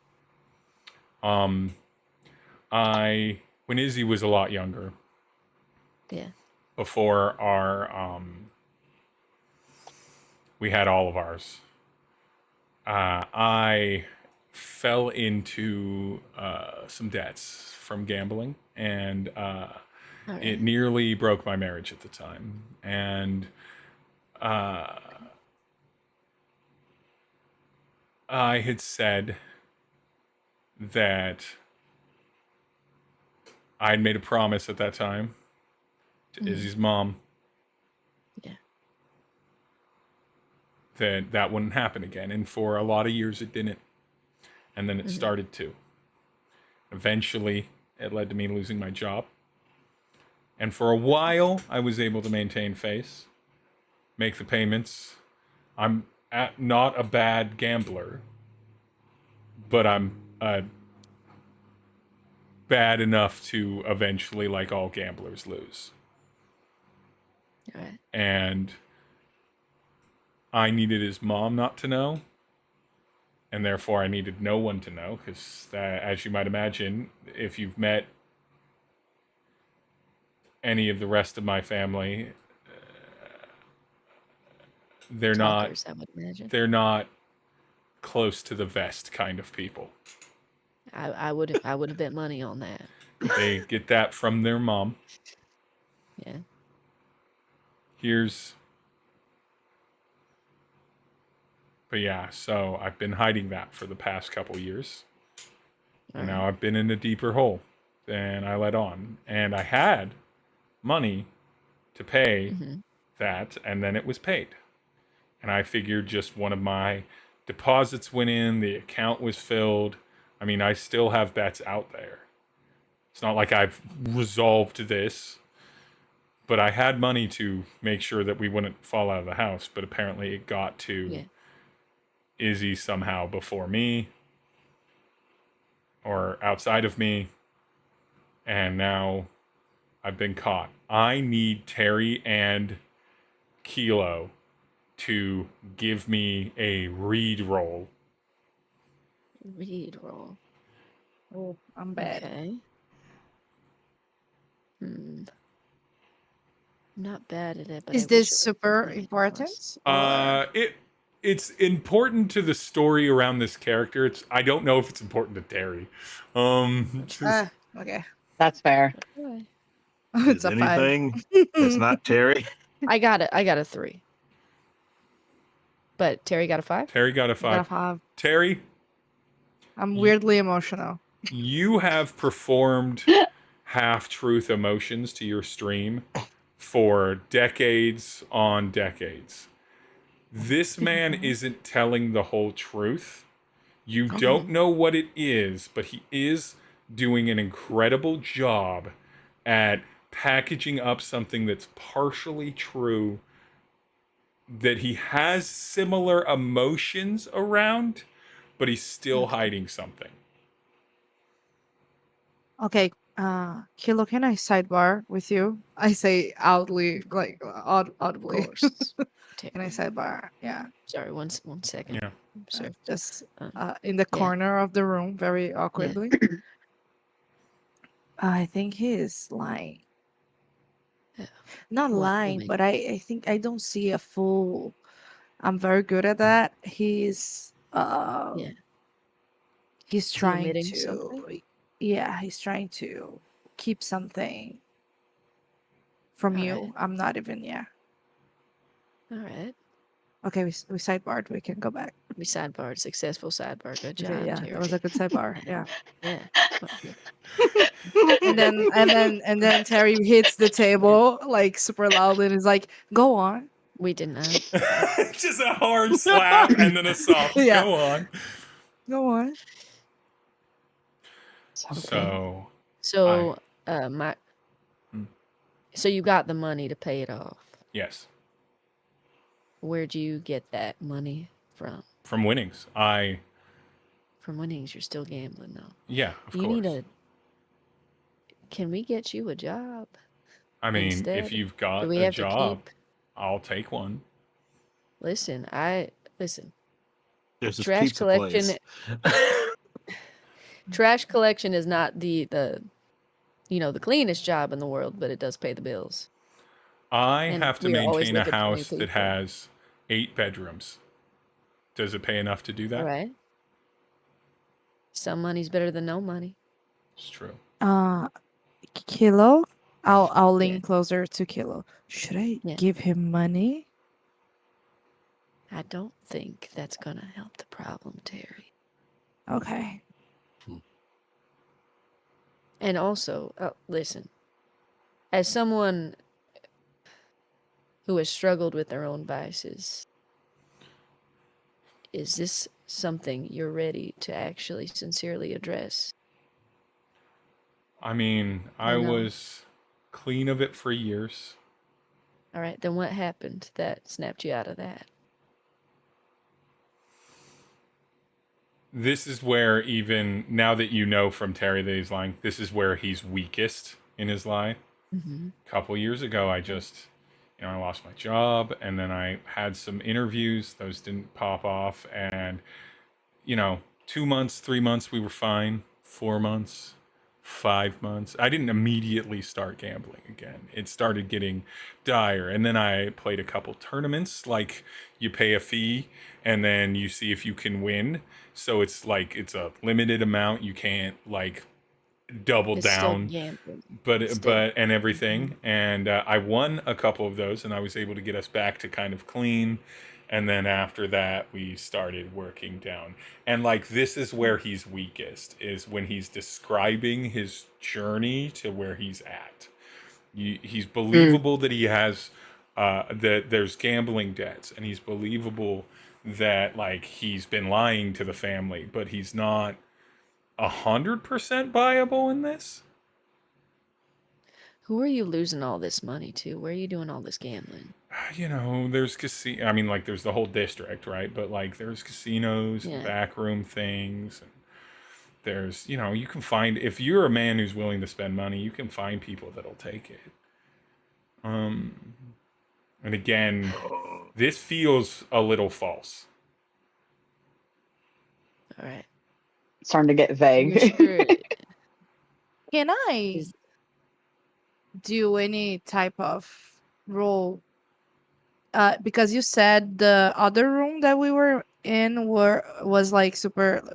When Izzy was a lot younger, Yeah. before we had all of ours, I fell into some debts from gambling, and All right. it nearly broke my marriage at the time. And I had said that I had made a promise at that time to Izzy's mom Yeah. that that wouldn't happen again. And for a lot of years, it didn't. And then it started to. Eventually, it led to me losing my job. And for a while, I was able to maintain face, make the payments. I'm not a bad gambler, but I'm bad enough to eventually, like all gamblers, lose. All right. And I needed his mom not to know, and therefore I needed no one to know, because as you might imagine, if you've met any of the rest of my family, they're Talkers, I would imagine. not close to the vest kind of people. I would have bet money on that. They get that from their mom. Yeah. But yeah, so I've been hiding that for the past couple years. All And right. now I've been in a deeper hole than I let on. And I had money to pay that, and then it was paid. And I figured just one of my deposits went in, the account was filled. I mean, I still have bets out there. It's not like I've resolved this, but I had money to make sure that we wouldn't fall out of the house. But apparently it got to Izzy somehow before me or outside of me. And now I've been caught. I need Tery and Kilo to give me a read roll. Read roll. Oh, I'm bad. Okay. Not bad at it, but Is I wish this it was super really important? close. It's important to the story around this character. I don't know if it's important to Tery. Okay. That's fair. Okay. It's Is a 5. anything that's not Tery? I got it. I got a 3. But Tery got a 5? Tery got a I got a 5. 5. Tery, I'm weirdly emotional. you have performed half-truth emotions to your stream for decades on decades. This man isn't telling the whole truth. You don't know what it is, but he is doing an incredible job at packaging up something that's partially true that he has similar emotions around, but he's still Okay. hiding something. Okay. Kilo, can I sidebar with you? I say outly, like Of audibly. course. Can I sidebar? Yeah. Sorry, one second. Yeah. Sorry. Just Um, in the yeah. corner of the room, very awkwardly. I think he is lying. Not What? lying, but I think I don't see a full. I'm very good at that. He's Yeah. he's Is he trying omitting to something? yeah, he's trying to keep something from All you. right. I'm not even yeah. All right. Okay, we sidebarred. We can go back. We sidebarred. Successful sidebar. Good Okay, job, yeah, that Tery. was a good sidebar. Yeah. Yeah. Well, And then Terry hits the table like super loudly and is like, "Go on." we did not. Just a hard slap and then a soft Yeah. go on. Go on. Okay. So So, my. Hmm. So you got the money to pay it off. yes, Where'd you get that money from? from winnings. From winnings. You're still gambling though. Yeah, of You course. need a. Can we get you a job I mean, instead? if you've Do got we a have to job, keep? I'll take one. Listen. There's this Trash pizza collection. place. Trash collection is not the the cleanest job in the world, but it does pay the bills. I And have to we are always maintain a looking for new house that people. has 8 bedrooms. Does it pay enough to do that? All right. Some money's better than no money. It's true. Kilo. I'll lean Yeah. closer to Kilo. Should I Yeah. give him money? I don't think that's gonna help the problem, Tery. Okay. And also, listen, as someone who has struggled with their own vices, is this something you're ready to actually sincerely address? I mean, I No. was clean of it for years. All right, then what happened that snapped you out of that? This is where, even now that you know from Tery that he's lying, this is where he's weakest in his lie. Mm-hmm. A couple years ago, I lost my job, and then I had some interviews. Those didn't pop off, and 2 months, 3 months, we were fine. 4 months, 5 months. I didn't immediately start gambling again. It started getting dire, and then I played a couple tournaments. Like, you pay a fee, and then you see if you can win. So it's like it's a limited amount. You can't like double It's still down, gambling. but Still. and everything. And I won a couple of those, and I was able to get us back to kind of clean. And then after that, we started working down. And like, this is where he's weakest, is when he's describing his journey to where he's at. He's believable that he has that there's gambling debts, and he's believable that like he's been lying to the family, but he's not 100% viable in this. Who are you losing all this money to? Where are you doing all this gambling? There's casino. I mean, like, there's the whole district, right? But like, there's casinos and Yeah. backroom things, and there's you can find, if you're a man who's willing to spend money, you can find people that'll take it. And again, this feels a little false. All right. It's starting to get You're vague. sure Can I is do any type of role? Because you said the other room that we were in was like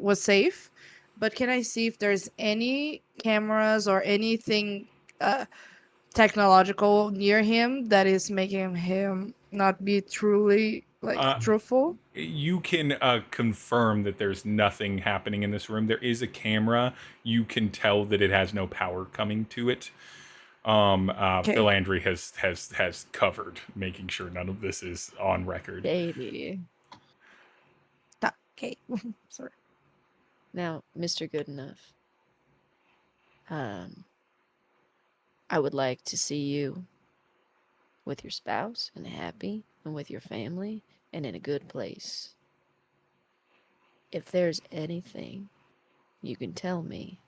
was safe, but can I see if there's any cameras or anything technological near him that is making him not be truly truthful? You can confirm that there's nothing happening in this room. There is a camera. You can tell that it has no power coming to it. Phil Andry has covered, making sure none of this is on record. shady. Okay. Sorry. Now, Mr. Goodenough, I would like to see you with your spouse and happy and with your family and in a good place. If there's anything you can tell me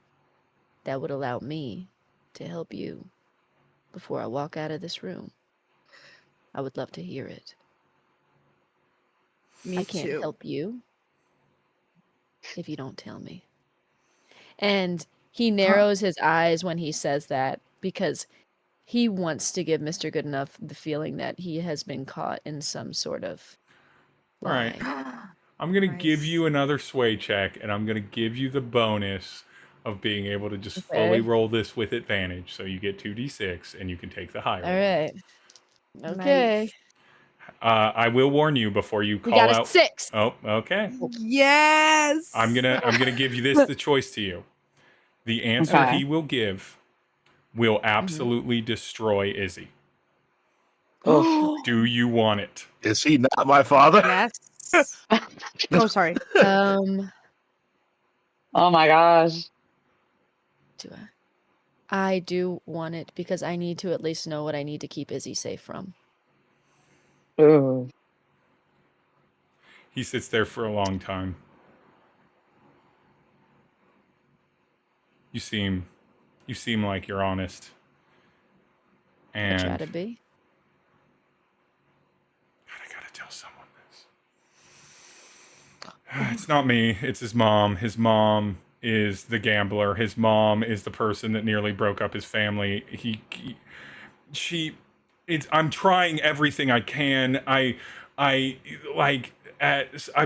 that would allow me to help you before I walk out of this room, I would love to hear it. Me I can't too. help you if you don't tell me. And he narrows his eyes when he says that because he wants to give Mr. Goodenough the feeling that he has been caught in some sort of All right. lie. I'm going to give Nice. you another sway check, and I'm going to give you the bonus of being able to just fully Okay. roll this with advantage. So you get 2d6, and you can take the higher All one. right. Okay. Nice. I will warn you before you We call got a out. 6. Oh, okay. Yes. I'm gonna give you the choice to you. The answer Okay. he will give will absolutely destroy Izzy. Do you want it? Is he not my father? Yes. Oh, sorry. Um, Oh my gosh. do I do want it because I need to at least know what I need to keep Izzy safe from. Ooh. He sits there for a long time. You seem like you're honest. I And try to be. God, I gotta tell someone this. It's not me. It's his mom. His mom is the gambler. His mom is the person that nearly broke up his family. I'm trying everything I can. I've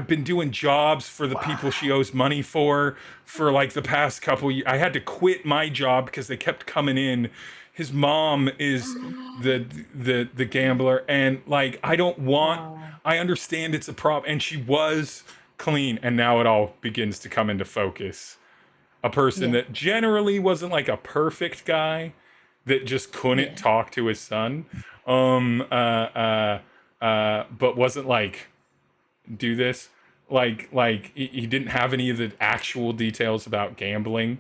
been doing jobs for the people she owes money for like the past couple years. I had to quit my job because they kept coming in. His mom is the gambler, and like I don't want. I understand it's a problem, and she was clean, and now it all begins to come into focus. A person that generally wasn't like a perfect guy that just couldn't talk to his son, but wasn't like do this like he didn't have any of the actual details about gambling,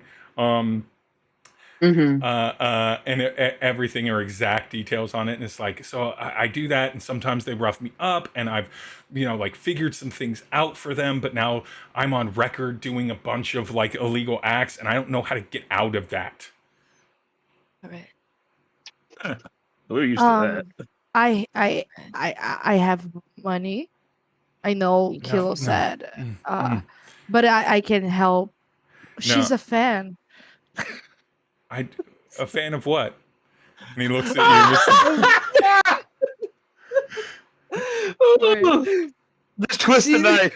Mm-hmm. and everything or exact details on it. And it's like, so I do that, and sometimes they rough me up, and I've like figured some things out for them, but now I'm on record doing a bunch of like illegal acts, and I don't know how to get out of that. All right. We're used to that. I have money. I know Kilo said, but I can help. She's a fan. A fan of what? And he looks at you. Let's twist the knife.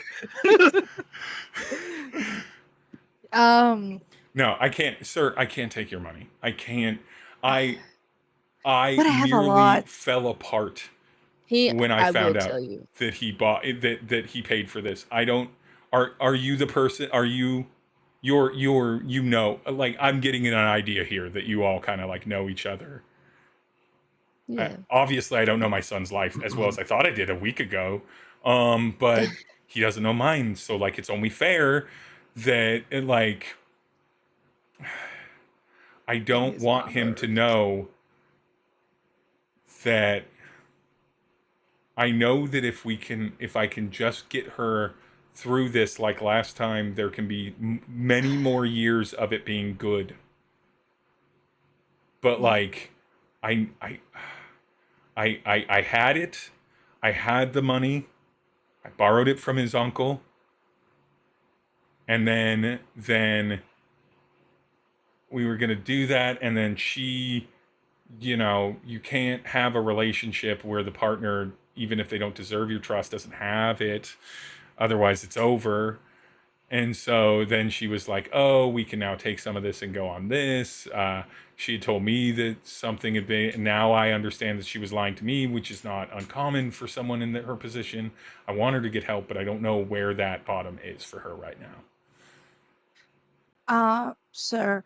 No, I can't, sir. I can't take your money. I can't. I But I have a nearly lot. fell apart when I found will out tell you. that he bought that he paid for this. I don't. Are you the person? Are you? You're like I'm getting an idea here that you all kind of like know each other. Yeah. Obviously, I don't know my son's life as well as I thought I did a week ago, but he doesn't know mine. So like, it's only fair that like I don't want him to know that. I know that if I can just get her through this like last time, there can be many more years of it being good. But like, I had it. I had the money. I borrowed it from his uncle. And then we were gonna do that, and then she, you can't have a relationship where the partner, even if they don't deserve your trust, doesn't have it. Otherwise, it's over. And so then she was like, oh, we can now take some of this and go on this. She had told me that something had been, and now I understand that she was lying to me, which is not uncommon for someone in her position. I want her to get help, but I don't know where that bottom is for her right now. Sir,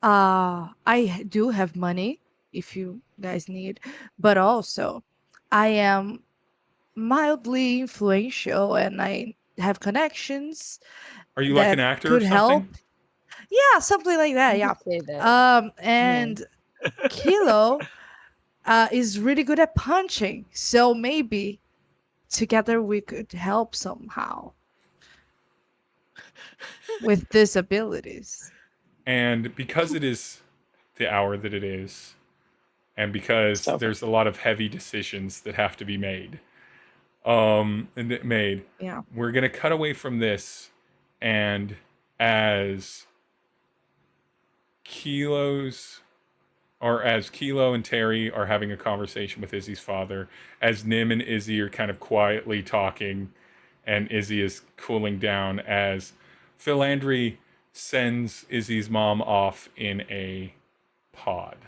I do have money if you guys need, but also I am mildly influential and I have connections Are you like that an actor or could help. something? Yeah, something like that. You Yeah. could say that. And Kilo, is really good at punching. So maybe together we could help somehow with these abilities. And because it is the hour that it is, and because So- there's a lot of heavy decisions that have to be made, Yeah. we're gonna cut away from this, and as Kilo and Tery are having a conversation with Izzy's father, as Nim and Izzy are kind of quietly talking, and Izzy is cooling down, as Philandry sends Izzy's mom off in a pod.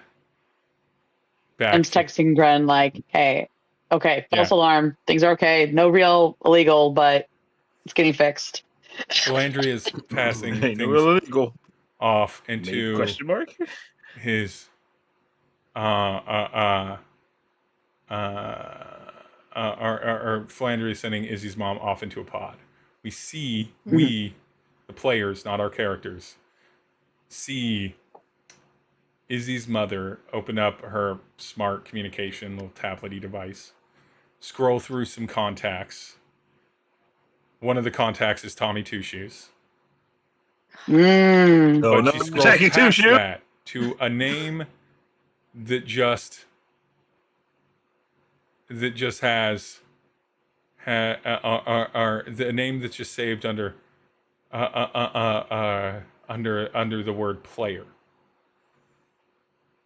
I'm texting Gren like, hey, okay, false alarm. Things are okay. No real illegal, but it's getting fixed. Philandry is passing Ain't no things illegal. off Maybe into question mark? his or Philandry is sending Izzy's mom off into a pod. We see we, the players, not our characters, see Izzy's mother open up her smart communication little tablet-y device, scroll through some contacts. One of the contacts is Tommy Two Shoes. Mm. No, But she scrolls Jackie past Two-Shoe. that to a name that just has the name that's just saved under under the word player.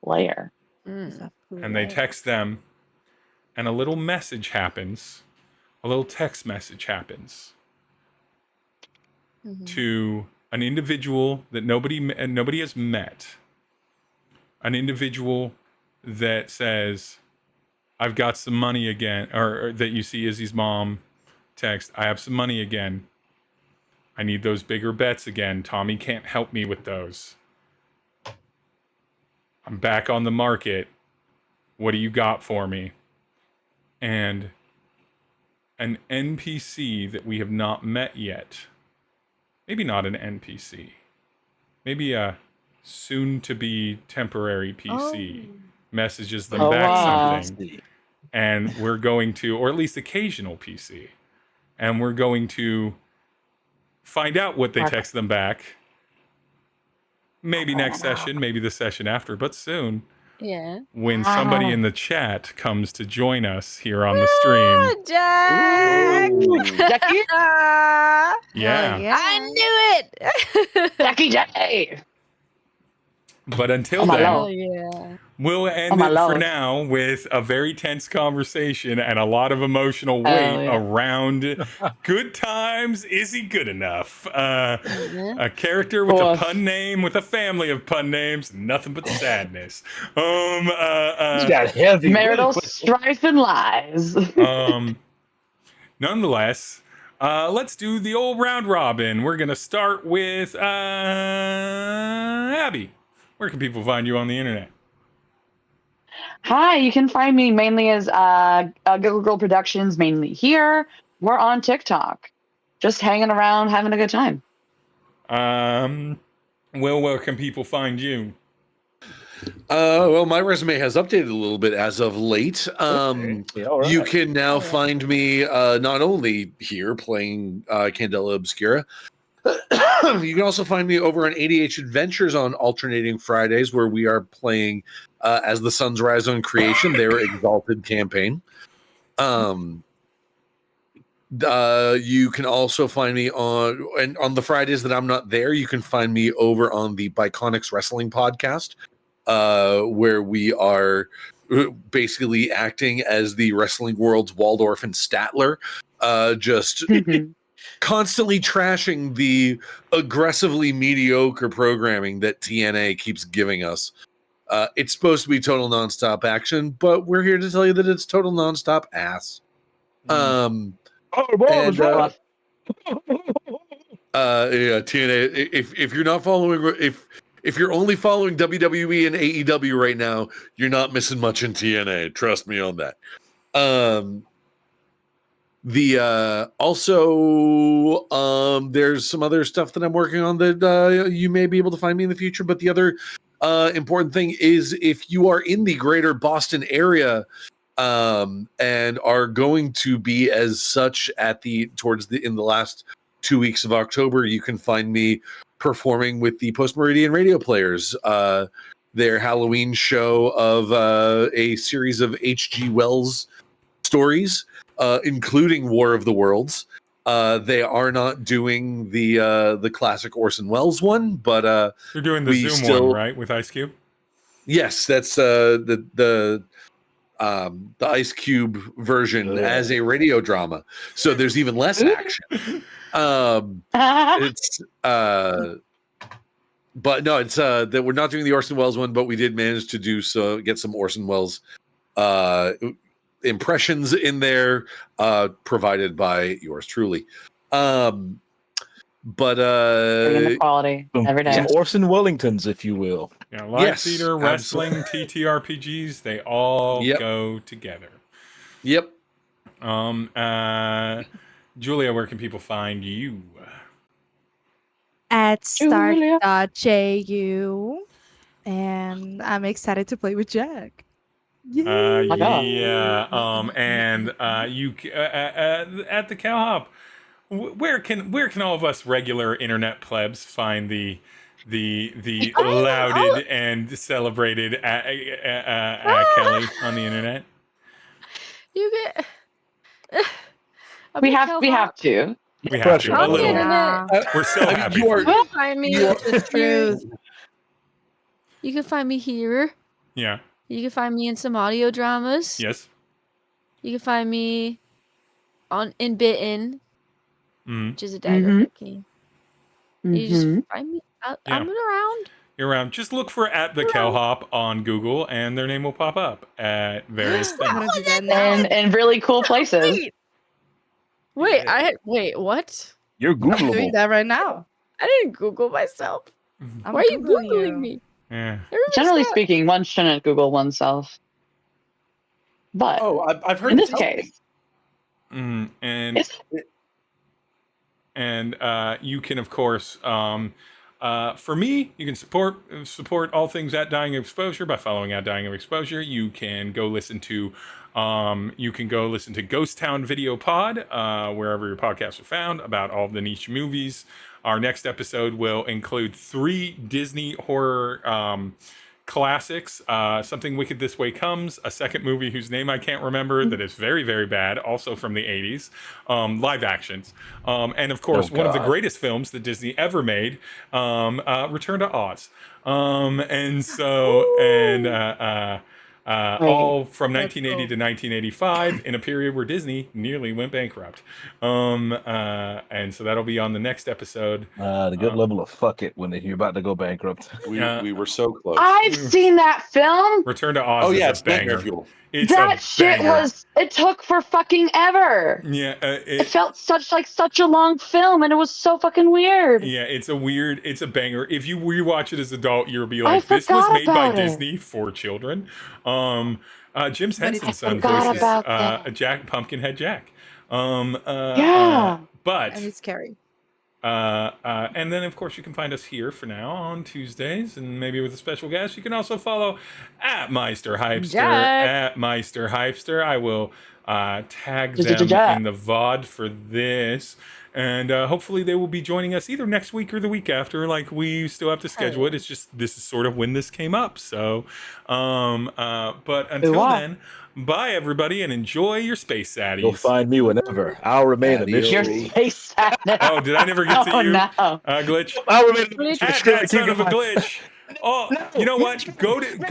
Player. And they text them, and a little message happens. A little text message happens to an individual that nobody has met. An individual that says, I've got some money again, or that you see Izzy's mom text, I have some money again. I need those bigger bets again. Tommy can't help me with those. I'm back on the market. What do you got for me? And an NPC that we have not met yet. Maybe not an NPC. Maybe a soon-to-be temporary PC messages them back something. And we're going to, or at least occasional PC. And we're going to find out what they text them back. Maybe next session, maybe the session after, but soon. Yeah. When somebody in the chat comes to join us here on the stream. Jack! Jackie? Yeah. I knew it. Jackie J. But until Oh my then, Lord. Yeah. we'll end my it for Lord. now with a very tense conversation and a lot of emotional weight yeah. around Good Times, Izzy Gutenuff? A character with a pun name, with a family of pun names, nothing but sadness. You got heavy. Marital really quick. strife and lies. Nonetheless, let's do the old round robin. We're going to start with Abby. Where can people find you on the internet? Hi, you can find me mainly as Giggle Girl Productions, mainly here. We're on TikTok. Just hanging around, having a good time. Where can people find you? Well, my resume has updated a little bit as of late. Yeah, all right. You can now find me not only here playing Candela Obscura, you can also find me over on ADH Adventures on alternating Fridays, where we are playing As the Suns Rise on Creation, their Exalted campaign. You can also find me on the Fridays that I'm not there. You can find me over on the Biconics Wrestling podcast, where we are basically acting as the wrestling world's Waldorf and Statler, just constantly trashing the aggressively mediocre programming that TNA keeps giving us. It's supposed to be total nonstop action, but we're here to tell you that it's total nonstop ass. TNA, if you're not following, if you're only following WWE and AEW right now, you're not missing much in TNA. Trust me on that. There's some other stuff that I'm working on that you may be able to find me in the future, but the other important thing is if you are in the greater Boston area and are going to be as such in the last 2 weeks of October, you can find me performing with the Post Meridian Radio Players, their Halloween show of a series of H.G. Wells stories, including War of the Worlds. They are not doing the classic Orson Welles one, but You're doing the Zoom one, right, with Ice Cube? Yes, that's the Ice Cube version as a radio drama. So there's even less action. It's but no, it's that we're not doing the Orson Welles one, but we did manage to get some Orson Welles impressions in there, provided by yours truly. But Bringing the quality every day. Some Orson Wellingtons, if you will. Yeah, live theater, wrestling, TTRPGs, they all go together. Yep. Julia, where can people find you? At start.ju. And I'm excited to play with Jack. And you at the Cowhop, where can all of us regular internet plebs find the lauded and celebrated Kelly on the internet? You get. We have to. We have to. A little. We're so happy. You can find me. The truth. You can find me here. Yeah. You can find me in some audio dramas. Yes. You can find me in Bitten, which is a dagger game. You just find me. I'm around. You're around. Just look for at the Cowhop on Google, and their name will pop up at various things. And really cool places. Wait, what? You're Googleable. I'm doing that right now. I didn't Google myself. Why are you Googling me? Yeah. Generally speaking, one shouldn't Google oneself. But I've heard in this case. And you can, of course, for me, you can support all things at Dying of Exposure by following at Dying of Exposure. You can go listen to Ghost Town Video Pod, wherever your podcasts are found, about all of the niche movies. Our next episode will include 3 Disney horror classics. Something Wicked This Way Comes, a second movie whose name I can't remember that is very, very bad, also from the 80s, live actions. And of course, one of the greatest films that Disney ever made, Return to Oz. All from 1980 to 1985 in a period where Disney nearly went bankrupt. And so that'll be on the next episode. The good level of fuck it when you're about to go bankrupt. We were so close. I've seen that film. Return to Oz is a banger. That shit it took for fucking ever. Yeah. It felt such a long film, and it was so fucking weird. Yeah, it's a banger. If you rewatch it as an adult, you'll be like, this was made by Disney for children. Jim Henson's son voices Jack, Pumpkinhead Jack. But and it's scary. And then of course you can find us here for now on Tuesdays, and maybe with a special guest. You can also follow at Meister Hypester. I will tag them in the VOD for this, and hopefully they will be joining us either next week or the week after. Like, we still have to schedule it. It's just, this is sort of when this came up. So but until then, bye everybody, and enjoy your space saddies. You'll find me whenever. I'll remain a mystery. Your space sadness. Oh, did I never get to you? No. Glitch. I'll remain a mystery. That son of a glitch. Oh, you know what? Go to the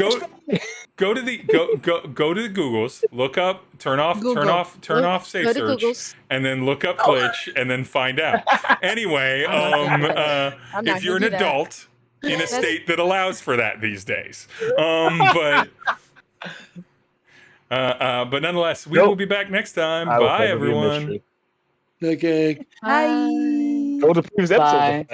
Googles. Look up, turn off safe search, and then look up glitch, and then find out. Anyway, if you're an adult in a state that allows for that these days, but nonetheless, we will be back next time. Bye, everyone. Okay. Bye. Go to previous episode.